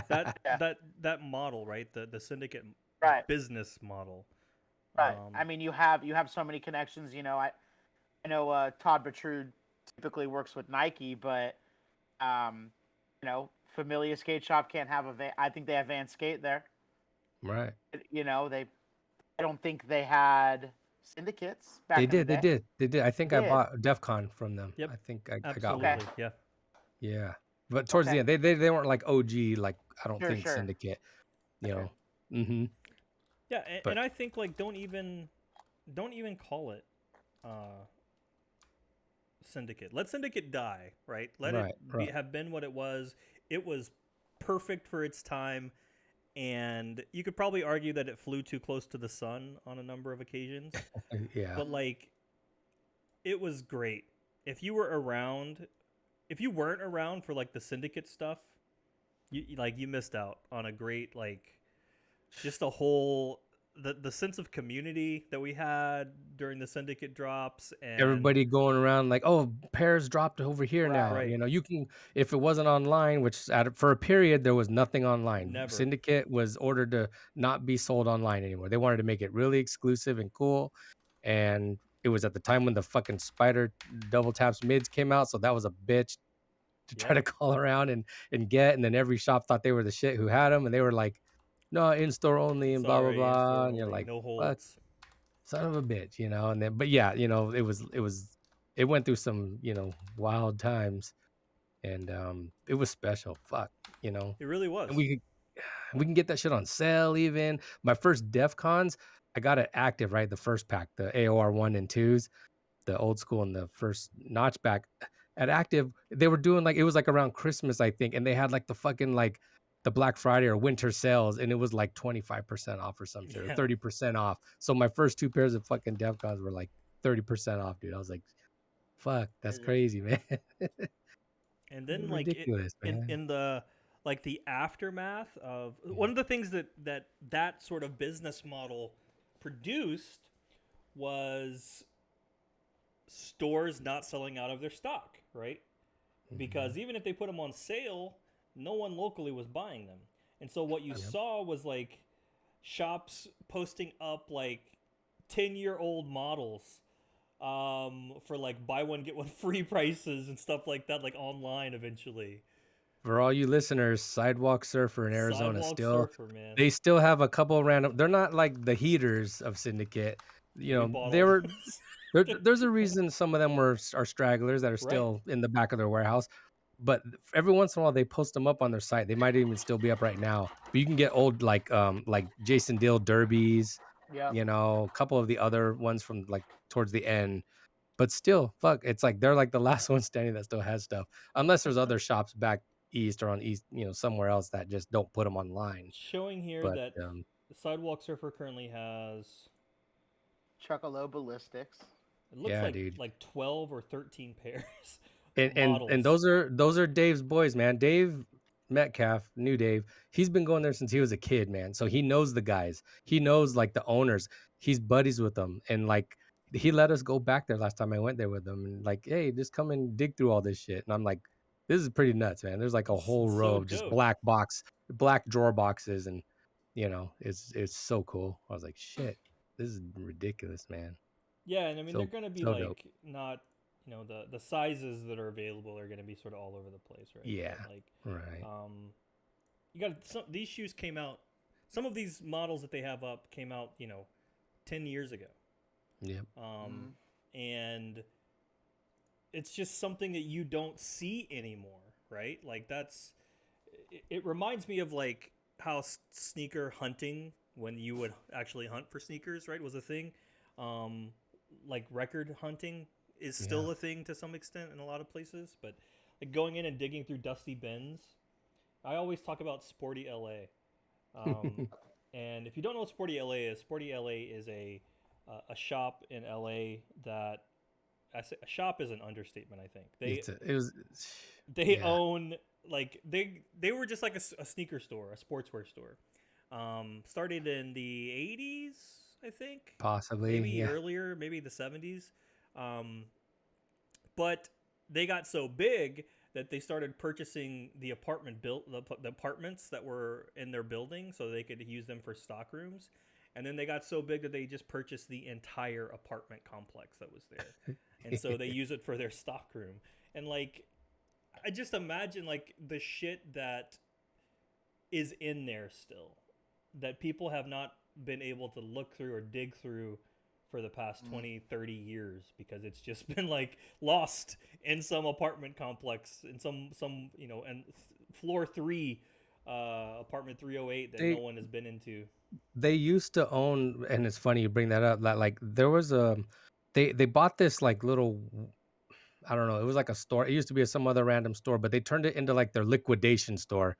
That Yeah, that model, right? The syndicate right, business model. right. I mean, you have so many connections. I know Todd Bertrude typically works with Nike, but um, Familia Skate Shop can't have a van. I think they have Van Skate there. Right. They I don't think they had syndicates They back in the did. They day. did. They did. I They think I did. bought DEF CON from them. Yep. I think I got Okay. one. Absolutely. Yeah. Yeah. But towards the Okay. end, they weren't like OG, like I don't Sure. think Sure. Syndicate, you Sure. know. Mm-hmm. Yeah, But and I think like don't even call it syndicate. Let syndicate die, right? Let it right. have been what it was. It was perfect for its time, and you could probably argue that it flew too close to the sun on a number of occasions. Yeah. But like, it was great. If you were around, if you weren't around for like the syndicate stuff, you missed out on a great like, just a whole the sense of community that we had during the syndicate drops and Everybody going around like, oh, pairs dropped over here Right. now. right, You can if it wasn't online, which for a period there was nothing online. never. Syndicate was ordered to not be sold online anymore. They wanted to make it really exclusive and cool. and it was at the time when the fucking Spider double taps mids came out, so that was a bitch to try to Yep. call around and get. And then every shop thought they were the shit who had them, and they were like, no, in store only and blah blah Sorry, in blah. store And you're only, like, no fuck, holds. son of a bitch, you know. And then, but yeah, you know, it went through some, you know, wild times, and it was special. Fuck, you know. It really And was. we can get that shit on sale even. My first DEF CONs, I got it active, right? The first pack, the AOR 1 and 2s, the old school and the first notchback. At active, they were doing like, it was like around Christmas, I think, and they had like the fucking like the Black Friday or winter sales, and it was like 25% off or some shit, or Yeah. 30% off. So my first two pairs of fucking DEF CONs were like 30% off, dude. I was like, fuck, that's And, crazy, man. and then like Ridiculous, man. in the like the aftermath of one of the things that sort of business model produced was stores not selling out of their stock, right? Because even if they put them on sale, no one locally was buying them. And so what you Yep. saw was like shops posting up like 10-year-old models for like buy one get one free prices and stuff like that, like online eventually. For all you listeners, Sidewalk Surfer in Arizona Sidewalk still, Surfer, man. they still have a couple random. They're not like the heaters of Syndicate. You We know, bought they all were. those. There's a reason some of them are stragglers that are Right. still in the back of their warehouse. But every once in a while, they post them up on their site. They might even still be up right now. But you can get old like Jason Dill derbies. Yeah. You know, a couple of the other ones from like towards the end. But still, fuck, it's like they're like the last one standing that still has stuff, unless there's other shops back east or on east, you know, somewhere else that just don't put them online. Showing here But that the Sidewalk Surfer currently has, Chuckalo Ballistics. it looks yeah, dude. like 12 or 13 pairs And of and models. and those are Dave's boys, man. Dave Metcalf, new Dave, he's been going there since he was a kid, man. So he knows the guys. He knows like the owners. He's buddies with them, and like he let us go back there last time I went there with them, and like, hey, just come and dig through all this shit. And I'm like, this is pretty nuts, man. There's like a whole It's row so of just dope. black drawer boxes, and you know, it's so cool. I was like, shit, this is ridiculous, man. Yeah, and I mean they're So gonna be so dope. like not, you know, the sizes that are available are gonna be sort of all over the place, right? Yeah, But like right. you got these shoes came out. Some of these models that they have up came out, you know, 10 years ago. Yep. And it's just something that you don't see anymore, right? Like it reminds me of like how sneaker hunting, when you would actually hunt for sneakers, right, was a thing. Like record hunting is still a thing to some extent in a lot of places, but like going in and digging through dusty bins. I always talk about Sporty LA. And if you don't know what Sporty LA is a shop in LA that a shop is an understatement. I think they own like they were just like a sneaker store, a sportswear store. Started in the 80s, I think. Possibly, maybe earlier, maybe the 70s. But they got so big that they started purchasing the apartments that were in their building so they could use them for stock rooms. And then they got so big that they just purchased the entire apartment complex that was there. And so they use it for their stock room. And like, I just imagine like the shit that is in there still that people have not been able to look through or dig through for the past 20, 30 years because it's just been like lost in some apartment complex in some you know, and floor 3 apartment 308 that no one has been into. They used to own, and it's funny you bring that up, that like there was a they bought this like little, I don't know, it was like a store. It used to be some other random store, but they turned it into like their liquidation store.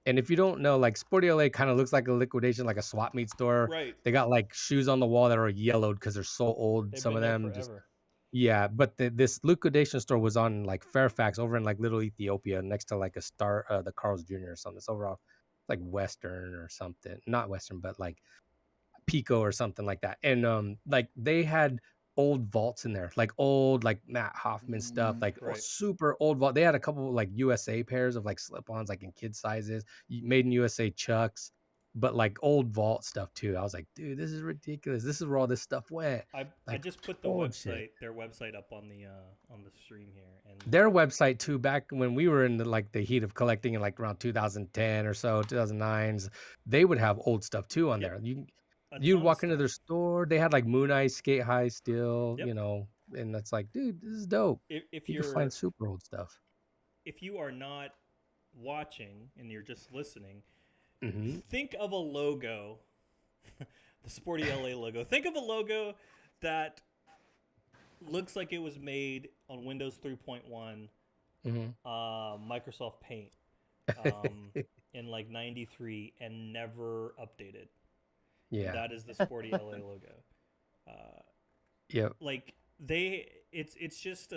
And if you don't know, like Sporty LA kind of looks like a liquidation, like a swap meet store. Right. They got like shoes on the wall that are yellowed because they're so old. They've Some been of there them just, forever. yeah. But this liquidation store was on like Fairfax over in like Little Ethiopia next to like the Carl's Jr. or something. It's overall like Western or something. Not Western, but like Pico or something like that. And like they had old vaults in there, like old like Matt Hoffman stuff, like Right. super old vault. They had a couple like USA pairs of like slip-ons, like in kid sizes, made in USA Chucks. but like old vault stuff too. I was like, dude, this is ridiculous. This is where all this stuff went. I Like, just put the old shit. their website up on the stream here, and Their website too, back when we were in the heat of collecting in like around 2010 or so, 2009s, they would have old stuff too on Yep. there. a You'd ton of walk into stuff. their store, they had like Mooneyes skate high still, Yep. and that's like, dude, this is dope. If You can find super old stuff. if you are not watching and you're just listening, Hmm. think of a logo, the Sporty LA logo. Think of a logo that looks like it was made on Windows 3.1, Hmm. Microsoft Paint, in like '93 and never updated. Yeah. That is the Sporty LA logo. Yep. Like it's just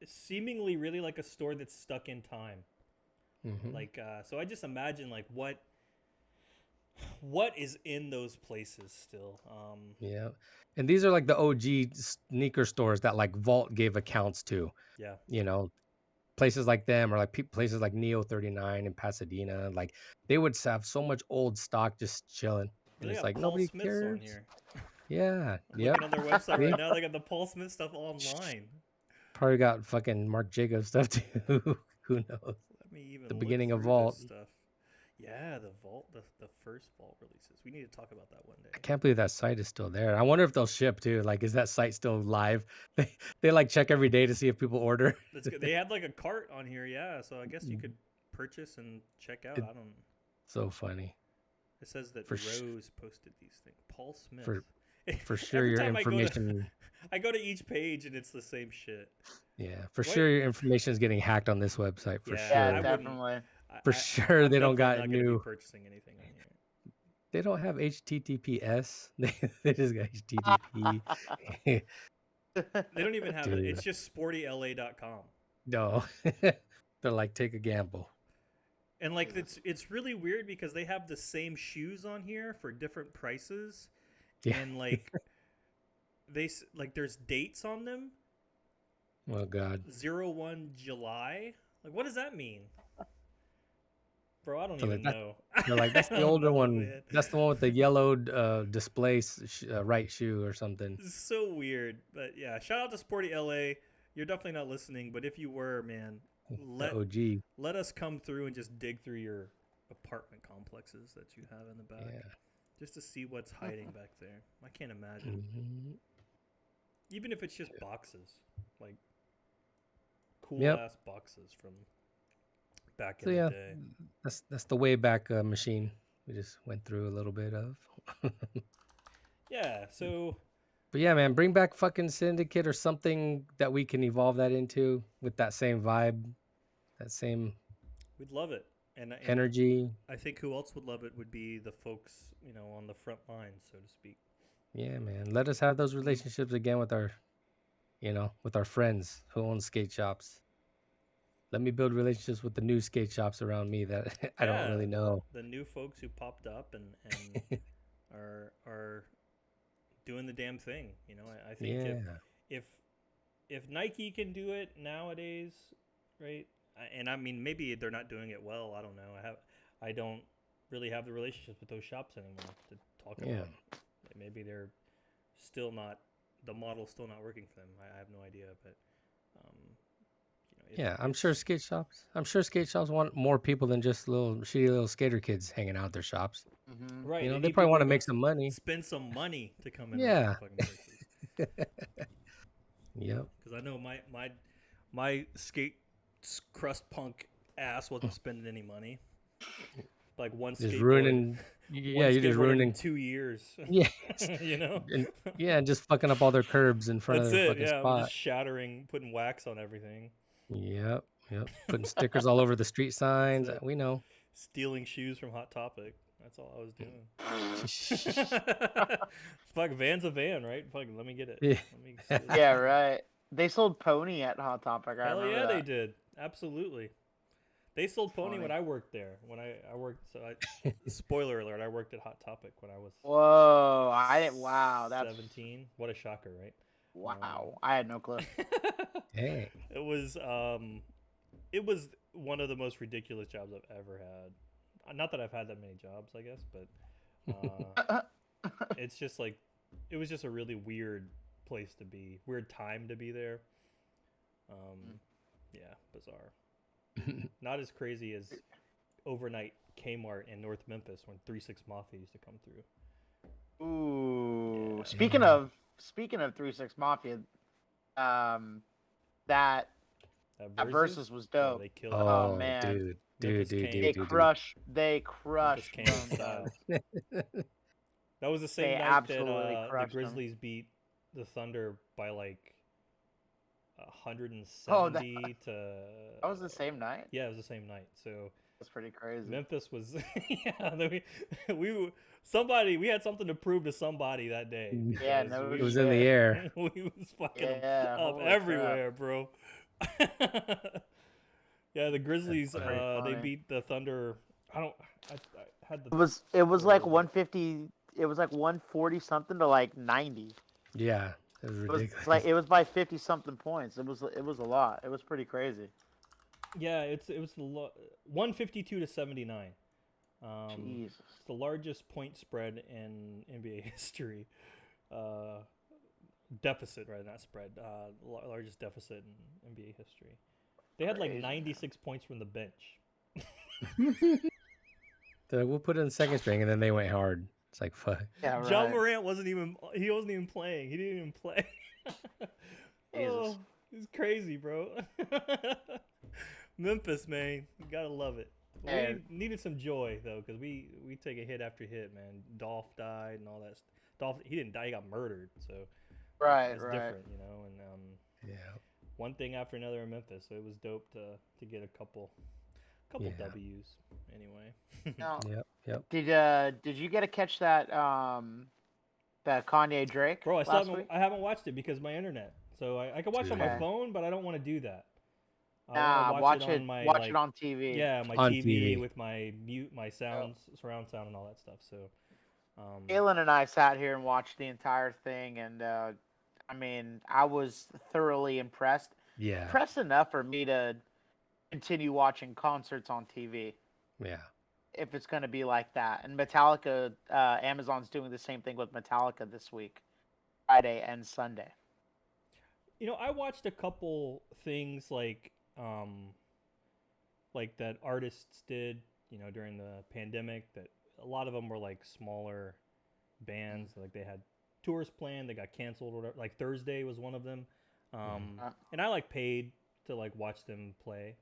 seemingly really like a store that's stuck in time. Hmm. Like so I just imagine like what is in those places still. Yeah. And these are like the OG sneaker stores that like Vault gave accounts to, Yeah. places like them, or like places like Neo 39 in Pasadena. Like they would have so much old stock just chilling. And They it's got like Paul nobody Smith's on cares. here. Yeah. I'm Yep. looking on their website See? right now. They got the Paul Smith stuff online. Probably got fucking Marc Jacobs stuff too. Who knows? Let me even The look beginning of through Vault. this stuff. Yeah, the Vault, the first Vault releases. We need to talk about that one day. I can't believe that site is still there. I wonder if they'll ship too. Like, is that site still live? They like check every day to see if people order. That's good. They had like a cart on here, yeah. So I guess you could purchase and check out. It- I don't. So funny. It says that For Rose posted these things. Paul Smith. For sure, Every your time information. I go to each page and it's the same shit. Yeah, for What? sure, your information is getting hacked on this website for Yeah, sure. Yeah, I wouldn't- definitely. For sure, I'm they don't definitely got not gonna be new. purchasing anything on here. They don't have HTTPS. They just got HTTP. They don't even have it. Dude. It's just sportyla.com. No, they're like, take a gamble. And like it's really weird because they have the same shoes on here for different prices, Yeah. and like there's dates on them. Oh God. 01 July. Like what does that mean? Bro, I don't So, like, even know. They're like, that's I the don't older know, one. man. That's the one with the yellowed display right shoe or something. This is so weird. But yeah, shout out to Sporty LA. You're definitely not listening, but if you were, man, The OG. let us come through and just dig through your apartment complexes that you have in the back. Yeah. Just to see what's hiding back there. I can't imagine. Mhm. Even if it's just boxes. Like cool Yep. ass boxes from back So in yeah, the day. that's the Wayback Machine. We just went through a little bit of. Yeah, so But yeah, man, bring back fucking Syndicate or something that we can evolve that into with that same vibe, that same we'd love it. And energy. I think who else would love it would be the folks, on the front lines, so to speak. Yeah, man. Let us have those relationships again with our, with our friends who own skate shops. Let me build relationships with the new skate shops around me that I don't really know. The new folks who popped up and are doing the damn thing. I think Yeah. if Nike can do it nowadays, right? And I mean, maybe they're not doing it well. I don't know. I don't really have the relationships with those shops anymore to talk Yeah. about. Maybe they're still not, the model's still not working for them. I have no idea, but Yeah, I'm sure skate shops want more people than just shitty little skater kids hanging out at their shops. Mhm. right. They need probably people want to who make can some money. spend some money to come in Yeah. those motherfucking places. Yep. Because I know my skate crust punk ass wasn't spending any money. Like one Just skateboard. ruining. Yeah, one you're just skateboard every ruining. 2 years. Yeah. And And just fucking up all their curbs in front that's of their it. fucking Yeah, I'm spot. just shattering, putting wax on everything, Yep. Putting stickers all over the street signs. it. We know. stealing shoes from Hot Topic. That's all I was doing. Fuck, van's a van, right? Fuck, let me get it. Yeah. Let me steal it. Yeah, right. They sold Pony at Hot Topic. I Hell remember yeah, that. they did. Absolutely. They sold Pony Funny. when I worked there. When I worked, spoiler alert, I worked at Hot Topic when I was Whoa! Wow, that's 17. What a shocker, right? wow. I had no clue. Hey. It was one of the most ridiculous jobs I've ever had. not that I've had that many jobs, I guess, but it's just like it was just a really weird place to be, weird time to be there. Yeah, bizarre. Not as crazy as overnight Kmart in North Memphis when 3-6 Mafia used to come through. Ooh. Yeah. Speaking of 3-6 Mafia, that Versus was Oh, dope. they killed it. Oh, man. dude, Memphis came. They dude. crushed came in Bone style. Thugs. That was the same They night absolutely that the crushed 'em. Grizzlies beat the Thunder by like 170 to. That was the same night? Yeah, it was the same night. So That's pretty crazy. Memphis was. Yeah, we had something to prove to somebody that day. Yeah, because no It was in the air. We was fucking 'em Yeah, up holy everywhere, bro. Yeah, the Grizzlies. pretty They funny. beat the Thunder. I had the. It was like 150. It was like 140 something to like 90. Yeah, it was It was ridiculous. like it was by 50 something points. It was a lot. It was pretty crazy. Yeah, it was 152 to 79. Jesus. It's the largest point spread in NBA history. Deficit, right? Not spread. Largest deficit in NBA history. They had like Crazy. 96 points from the bench. So we'll put it in second string, and then they went hard. It's like fuck. Yeah, right. John Morant wasn't even playing. He didn't even play. Jesus. It's crazy, bro. Memphis, man, you gotta love it. Yeah. We needed some joy though, because we take a hit after hit, man. Dolph died and all that. Dolph, he didn't die; he got murdered. So Right, it's right. different, you know. And Yeah. one thing after another in Memphis, so it was dope to get a couple Yeah. W's anyway. Now, Yep. did you get to catch that that Kanye Drake? Bro, last week? I haven't watched it because my internet. So I could watch it on my Okay. phone, but I don't want to do that. I Nah, wanna watch on my, watch like, it on TV. Yeah, my On TV TV. with my sounds, surround sound, and all that stuff. So, Galen and I sat here and watched the entire thing, and I mean, I was thoroughly impressed. Yeah. Impressed enough for me to continue watching concerts on TV Yeah. if it's going to be like that. And Metallica, Amazon's doing the same thing with Metallica this week, Friday and Sunday. you know, I watched a couple things like that artists did, you know, during the pandemic. That a lot of them were like smaller bands, like they had tours planned, they got canceled or whatever. Like Thursday was one of them, and I like paid to like watch them play,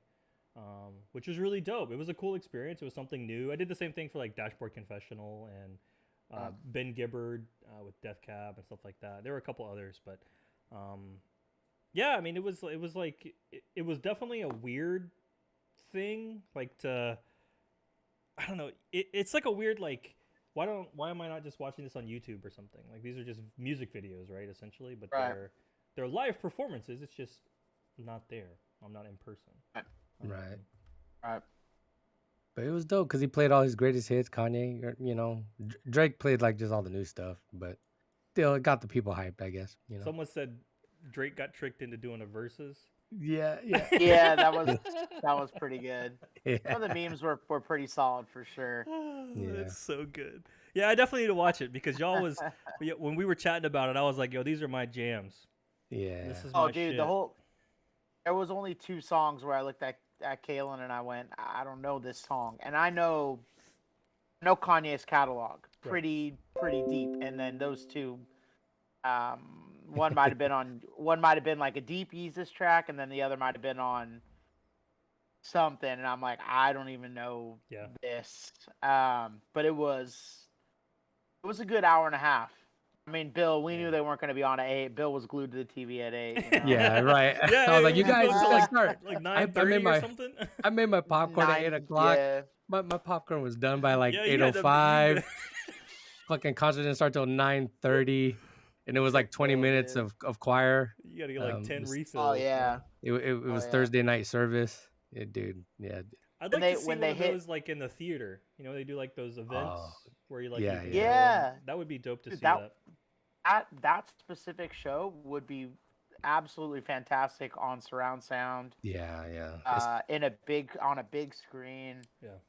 which was really dope. It was a cool experience. It was something new. I did the same thing for like Dashboard Confessional and Ben Gibbard with Death Cab and stuff like that. There were a couple others, but yeah, I mean, it was definitely a weird thing, like to, I don't know, it's like a weird, like, why am I not just watching this on YouTube or something? Like, these are just music videos, right, essentially, but Right. they're live performances. It's just not there. I'm not in person. Right. Right. But it was dope because he played all his greatest hits. Kanye, you know, Drake played like just all the new stuff, but still, it got the people hyped, I guess. You know. Someone said Drake got tricked into doing a versus. Yeah. Yeah, that was pretty good. Yeah. Some of the memes were pretty solid for sure. Yeah. It's so good. Yeah, I definitely need to watch it because y'all was when we were chatting about it, I was like, yo, these are my jams. Yeah. This is Oh, my dude, shit. there was only 2 songs where I looked at Kalen and I went, I don't know this song, and I know Kanye's catalog pretty deep, and then those 2, one might have been like a Deep Yeezus track, and then the other might have been on something, and I'm like, I don't even know this, but it was a good hour and a half. I mean, Bill, we knew they weren't going to be on at 8. Bill was glued to the TV at 8. You know? Yeah, right. Yeah, I was like, you we guys go to, gotta start. like I 9:30 made or my something. I made my popcorn at 8 o'clock. Yeah. My popcorn was done by like Yeah, you had to- 8:05. Fucking concert didn't start till 9:30, and it was like 20 Oh, minutes dude. of choir. You got to get like 10 it was- refills. Oh yeah. It was yeah. Thursday night service. Yeah, dude. Yeah. I'd When like they- to see when one they of hit- those like in the theater. You know, they do like those events where you like yeah, you can yeah. go Yeah. and that would be dope to Dude, see that. That specific show would be absolutely fantastic on surround sound. Yeah. On a big screen.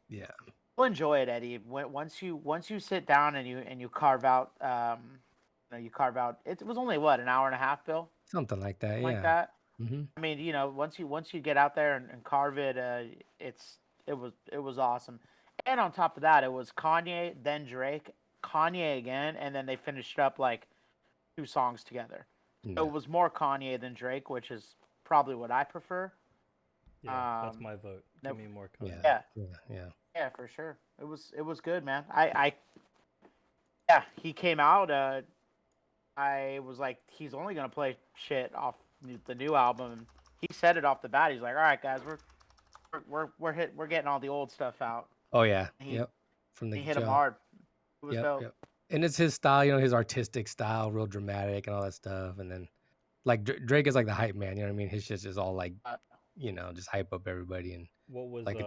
Yeah. You'll enjoy it, Eddie. Once you sit down and you carve out, you carve out. It was only what, an hour and a half, Bill, Something like that. like Yeah. that. Hmm. I mean, once you get out there and carve it, it was awesome. And on top of that, it was Kanye, then Drake, Kanye again, and then they finished up like 2 songs together. So Yeah. it was more Kanye than Drake, which is probably what I prefer. Yeah, that's Um, my vote. Give nope. me more Yeah. Kanye. Yeah, Yeah. Yeah. yeah, for sure. It was good, man. Yeah, he came out. I was like, he's only gonna play shit off the new album. And he said it off the bat. He's like, all right, guys, we're getting all the old stuff out. Oh yeah. And Yep. From the he hit him jump. hard. It was Yep. dope. Yep. And it's his style, his artistic style, real dramatic and all that stuff. And then, like Drake is like the hype man. You know what I mean? His shit is all like, Uh, just hype up everybody and What was like.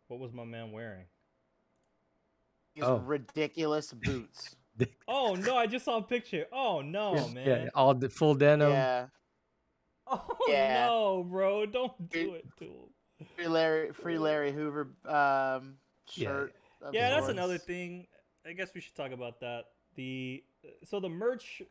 what was my man wearing? These Oh. ridiculous boots. Oh no, I just saw a picture. Oh no, man. Yeah, all the full denim. Yeah. Oh Yeah. no, bro! Don't do it to him. Free Larry Hoover shirt. of Yeah, that's sorts. another thing. I guess we should talk about that. So the merch.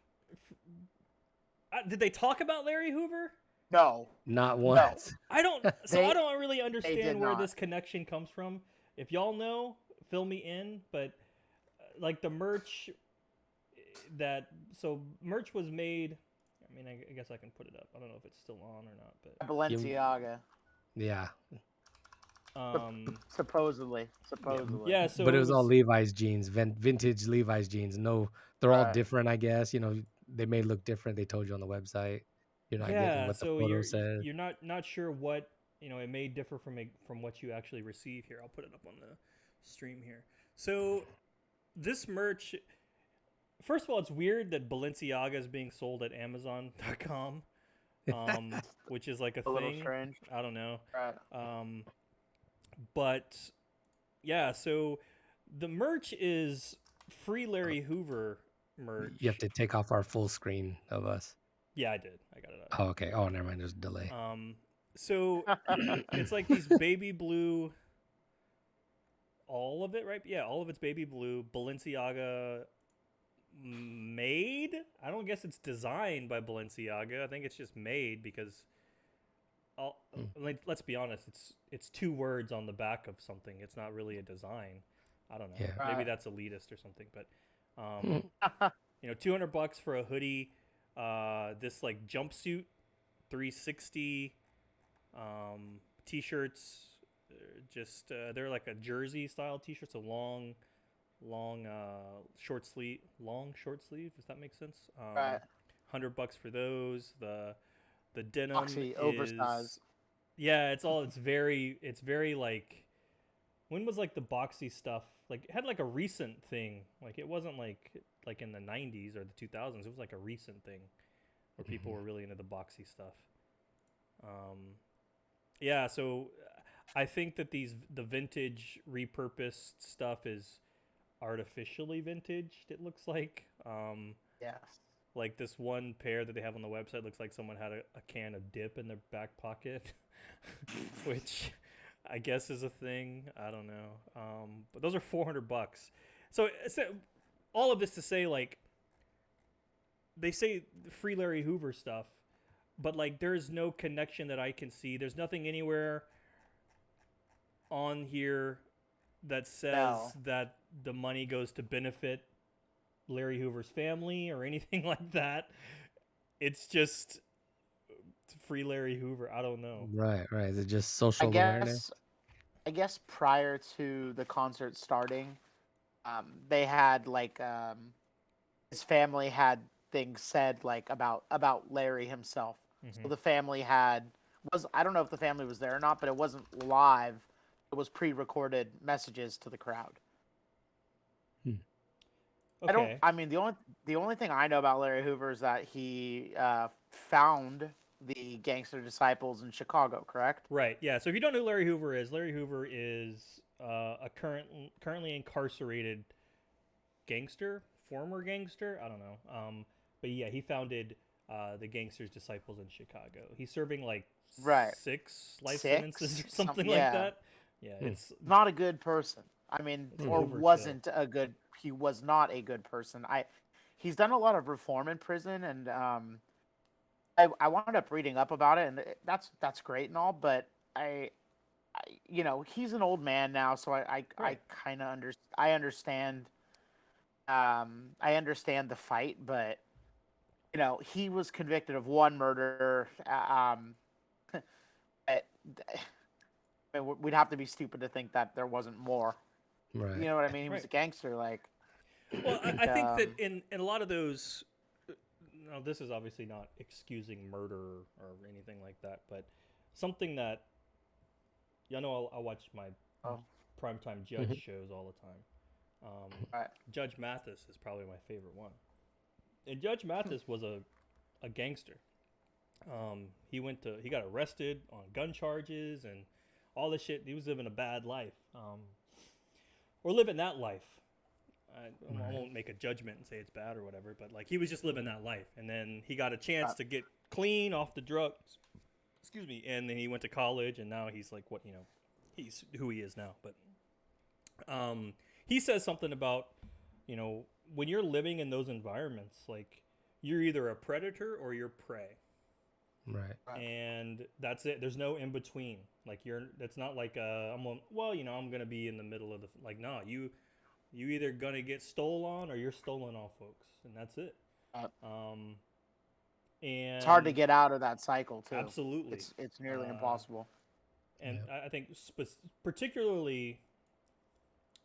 Did they talk about Larry Hoover? No. Not once. I don't. So They- I don't really did understand where not. this connection comes from. If y'all know, fill me in. But like the merch merch was made. I mean, I guess I can put it up. I don't know if it's still on or not, but Balenciaga. Yeah. Supposedly. yeah. So But it was all Levi's jeans, vintage Levi's jeans. No, they're all Right. different, I guess. They may look different. They told you on the website. You're not getting what the so photo says. you're not sure what it may differ from what you actually receive here. I'll put it up on the stream here. So this merch, first of all, it's weird that Balenciaga is being sold at Amazon.com, which is like a little thing. strange. I don't know. Right. But yeah, so the merch is free Larry Hoover merch. You have to take off our full screen of us. Yeah, I did. I got it up. Oh, okay. Oh, never mind. There's a delay. So it's like these baby blue. All of it, right? Yeah, all of it's baby blue. Balenciaga made. I don't guess it's designed by Balenciaga. I think it's just made because. Let's be honest. It's 2 words on the back of something. It's not really a design. I don't know. Yeah. Maybe Right. that's elitist or something. But $200 for a hoodie. This like jumpsuit, 360. T-shirts, they're like a jersey style T-shirt, so long short sleeve. Does that make sense? Right. $100 for those. The denim Boxy, is oversized. Yeah, it's very like, when was like the boxy stuff? Like it had like a recent thing. Like it wasn't like in the 90s or the 2000s. It was like a recent thing where people were really into the boxy stuff. Yeah, so I think that the vintage repurposed stuff is artificially vintaged, it looks like. Yes. Like this one pair that they have on the website looks like someone had a can of dip in their back pocket, which I guess is a thing. I don't know. But those are $400. So all of this to say, like, they say free Larry Hoover stuff, but like there's no connection that I can see. There's nothing anywhere on here that says that the money goes to benefit Larry Hoover's family or anything like that. It's just free Larry Hoover. I don't know. Right. Is it just social awareness? I guess prior to the concert starting, they had like his family had things said like about Larry himself. So the family I don't know if the family was there or not, but it wasn't live. It was pre-recorded messages to the crowd. Okay. The only thing I know about Larry Hoover is that he found the Gangster Disciples in Chicago, correct? Right. Yeah. So if you don't know who Larry Hoover is a currently incarcerated gangster, former gangster. I don't know. But yeah, he founded the Gangster's Disciples in Chicago. He's serving like 6 life sentences or something like that. Yeah, it's not a good person. I mean, Mm. or Overkill. wasn't a good. He was not a good person. He's done a lot of reform in prison, and I wound up reading up about it, and that's great and all, but you know, he's an old man now, so I Right. kind of I understand. I understand the fight, but you know, he was convicted of one murder. But, I mean, we'd have to be stupid to think that there wasn't more. Right. You know what I mean? He was Right. a gangster, like. Well, I think that Um, in a lot of those, now this is obviously not excusing murder or anything like that, but something that, you know, I watch my Oh. primetime judge Mhm. shows all the time. Right. Judge Mathis is probably my favorite one. And Judge Mathis was a gangster. He got arrested on gun charges and all this shit. He was living a bad life, or living that life. I won't make a judgment and say it's bad or whatever, but like he was just living that life, and then he got a chance to get clean off the drugs. Excuse me, and then he went to college, and now he's like he's who he is now. But he says something about, when you're living in those environments, like you're either a predator or you're prey. Right. And that's it. There's no in between. Like it's not like I'm gonna be in the middle of no, you either gonna get stole on or you're stolen on, folks, and that's it. And it's hard to get out of that cycle too. Absolutely, it's nearly impossible. And I think particularly,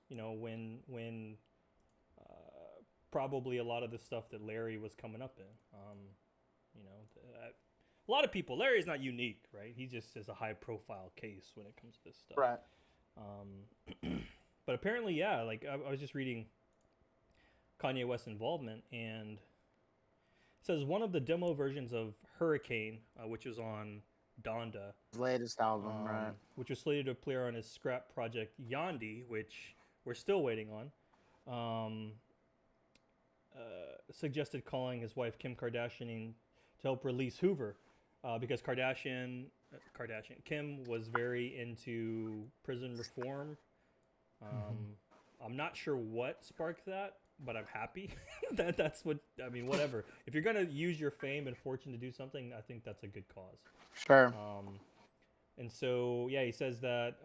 when probably a lot of the stuff that Larry was coming up in, a lot of people. Larry's not unique, right? He just is a high-profile case when it comes to this stuff. Right. But apparently, yeah. Like I was just reading Kanye West's involvement, and it says one of the demo versions of Hurricane, which was on Donda, His latest album, right? which was slated to appear on his scrap project Yandi, which we're still waiting on. Suggested calling his wife Kim Kardashian to help release Hoover, because Kim was very into prison reform. I'm not sure what sparked that, but I'm happy that's what I mean. Whatever. If you're gonna use your fame and fortune to do something, I think that's a good cause. Sure. And so, yeah, he says that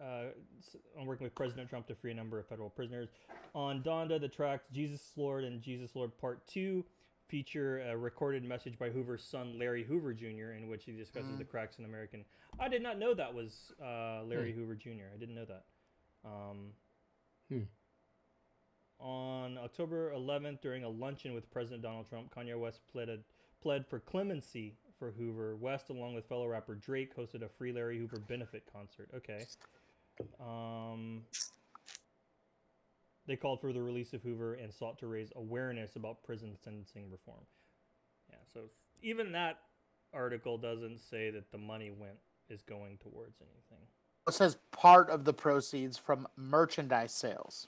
I'm working with President Trump to free a number of federal prisoners. On Donda, the tracks Jesus Lord and Jesus Lord Part 2 feature a recorded message by Hoover's son, Larry Hoover Jr., in which he discusses the cracks in American. I did not know that was Larry Hoover Jr. I didn't know that. On October 11th, during a luncheon with President Donald Trump, Kanye West pled for clemency for Hoover. West, along with fellow rapper Drake, hosted a Free Larry Hoover benefit concert. Okay. They called for the release of Hoover and sought to raise awareness about prison sentencing reform. Yeah, so even that article doesn't say that the money is going towards anything. It says part of the proceeds from merchandise sales.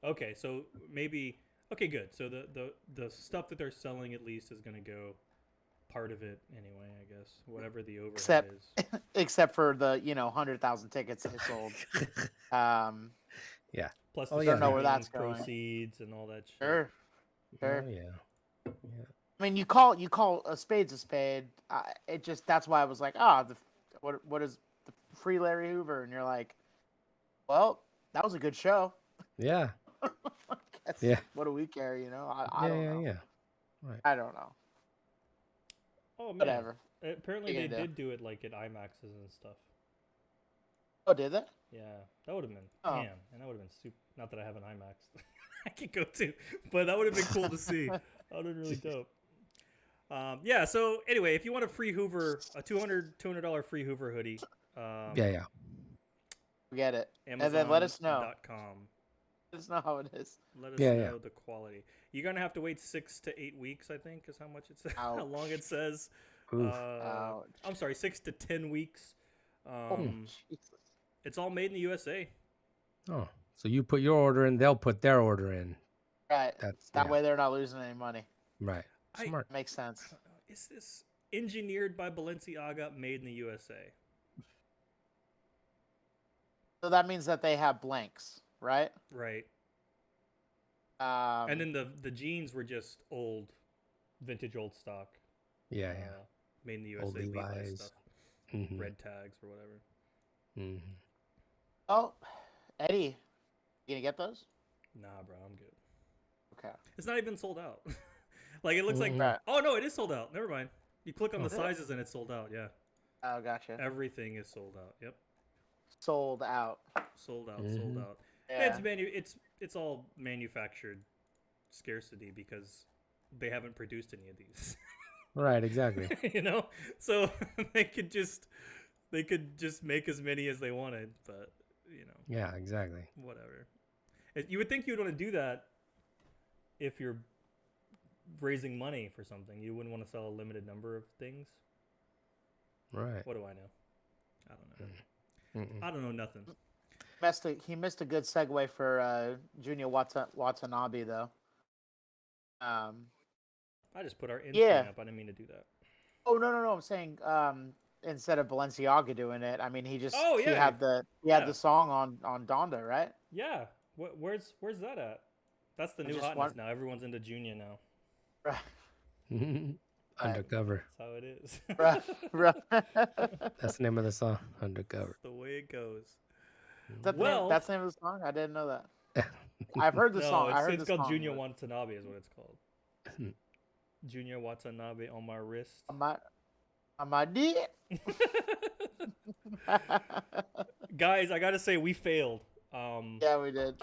Okay, so maybe good. So the stuff that they're selling at least is going to go part of it anyway, I guess. Whatever the overhead is. Except for the 100,000 tickets they sold. Yeah. Plus I don't know where that's going. proceeds and all that shit. Sure. Oh, yeah. I mean, you call a spade's a spade. That's why I was like, what is the Free Larry Hoover? And you're like, well, that was a good show. Yeah. Yeah. What do we care? I don't know. Yeah. Right. I don't know. Oh man. Whatever. Apparently they did do it like at IMAXs and stuff. Oh, did they? Yeah, that would have been and that would have been super. Not that I have an IMAX I could go to, but that would have been cool to see. That would have been really dope. Yeah. So anyway, if you want a free Hoover, a $200 free Hoover hoodie, Yeah. Get it, Amazon. And then let us know. .com. Let us know how it is. Let us know the quality. You're gonna have to wait 6 to 8 weeks, I think, is how much it says. How long it says. I'm sorry, 6 to 10 weeks. Jesus. It's all made in the USA. Oh, so you put your order in, they'll put their order in. Right. That way they're not losing any money. Right. Smart. Makes sense. Is this engineered by Balenciaga, made in the USA? So that means that they have blanks. right? Right. Um, And then the jeans were just vintage old stock. Yeah, Made in the USA Old Levi's Levi's. stuff. Mm-hmm. Red tags or whatever. Mm-hmm. oh, Eddie, you gonna get those? Nah, bro, I'm good. Okay. It's not even sold out. Like it looks like. Mhm. Right. Oh no, it is sold out. Never mind. You click on the Is it? sizes and it's sold out. Yeah, Oh, gotcha. everything is sold out. Yep, Sold out. sold out. Sold Mhm. out. Yeah. It's all manufactured scarcity because they haven't produced any of these. Right, exactly. You know, so they could just make as many as they wanted, but you know, Yeah, exactly. whatever. You would think you would want to do that if you're raising money for something. You wouldn't want to sell a limited number of things. Right. What do I know? I don't know. Mm-mm. I don't know nothing. He missed a good segue for Junior Watanabe though. I just put our in Yeah. screen up. I didn't mean to do that. Oh no. I'm saying instead of Balenciaga doing it, I mean he just Oh, he yeah. had the Yeah. the song on Donda, right? Yeah. Where's that at? That's the I new just hotness want- now. Everyone's into Junior now. Right. Undercover. That's how it is. Right. That's the name of the song. Undercover. That's the way it goes. That's the name of the song. I didn't know that. I've heard the song. I heard it's the called song, Junior but Watanabe is what it's called. Junior Watanabe on my wrist. on my dick. Guys, I gotta say we failed. Yeah, we did.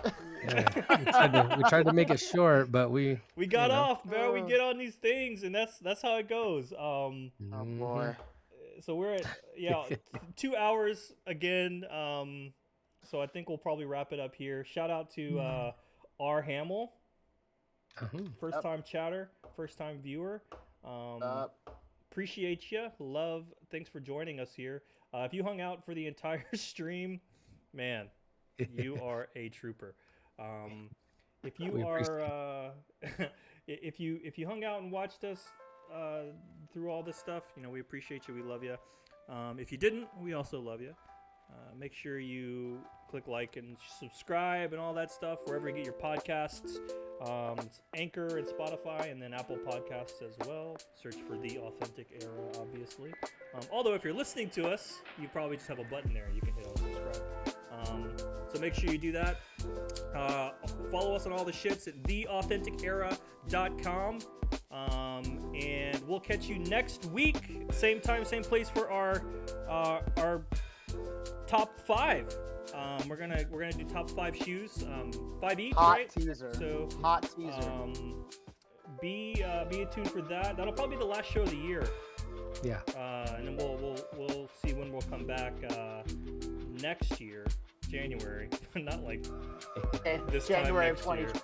Yeah. We tried to make it short, but we got you know. off, bro. We get on these things, and that's how it goes. Oh boy. So we're at 2 hours again. So I think we'll probably wrap it up here. Shout out to R. Hamill, first time chatter, first time viewer. Appreciate you. Love. Thanks for joining us here. If you hung out for the entire stream, man, you are a trooper. If you are, if you hung out and watched us through all this stuff, we appreciate you. We love you. If you didn't, we also love you. Make sure you click like and subscribe and all that stuff wherever you get your podcasts. It's Anchor and Spotify, and then Apple Podcasts as well. Search for The Authentic Era, obviously. Although if you're listening to us, you probably just have a button there. You can hit on subscribe. So make sure you do that. Follow us on all the shits at theauthenticera.com. And we'll catch you next week. Same time, same place for our top 5. We're gonna do top 5 shoes, 5 each, Hot right? teaser. So Hot teaser. be attuned for that. That'll probably be the last show of the year. Yeah. And then we'll see when we'll come back next year, January. Not like this January time next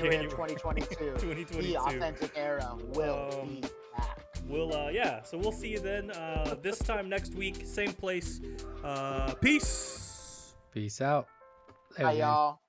year. January of 2022. 2022. The Authentic Era will be back. So we'll see you then. This time next week, same place. Peace. Peace out. Bye, y'all.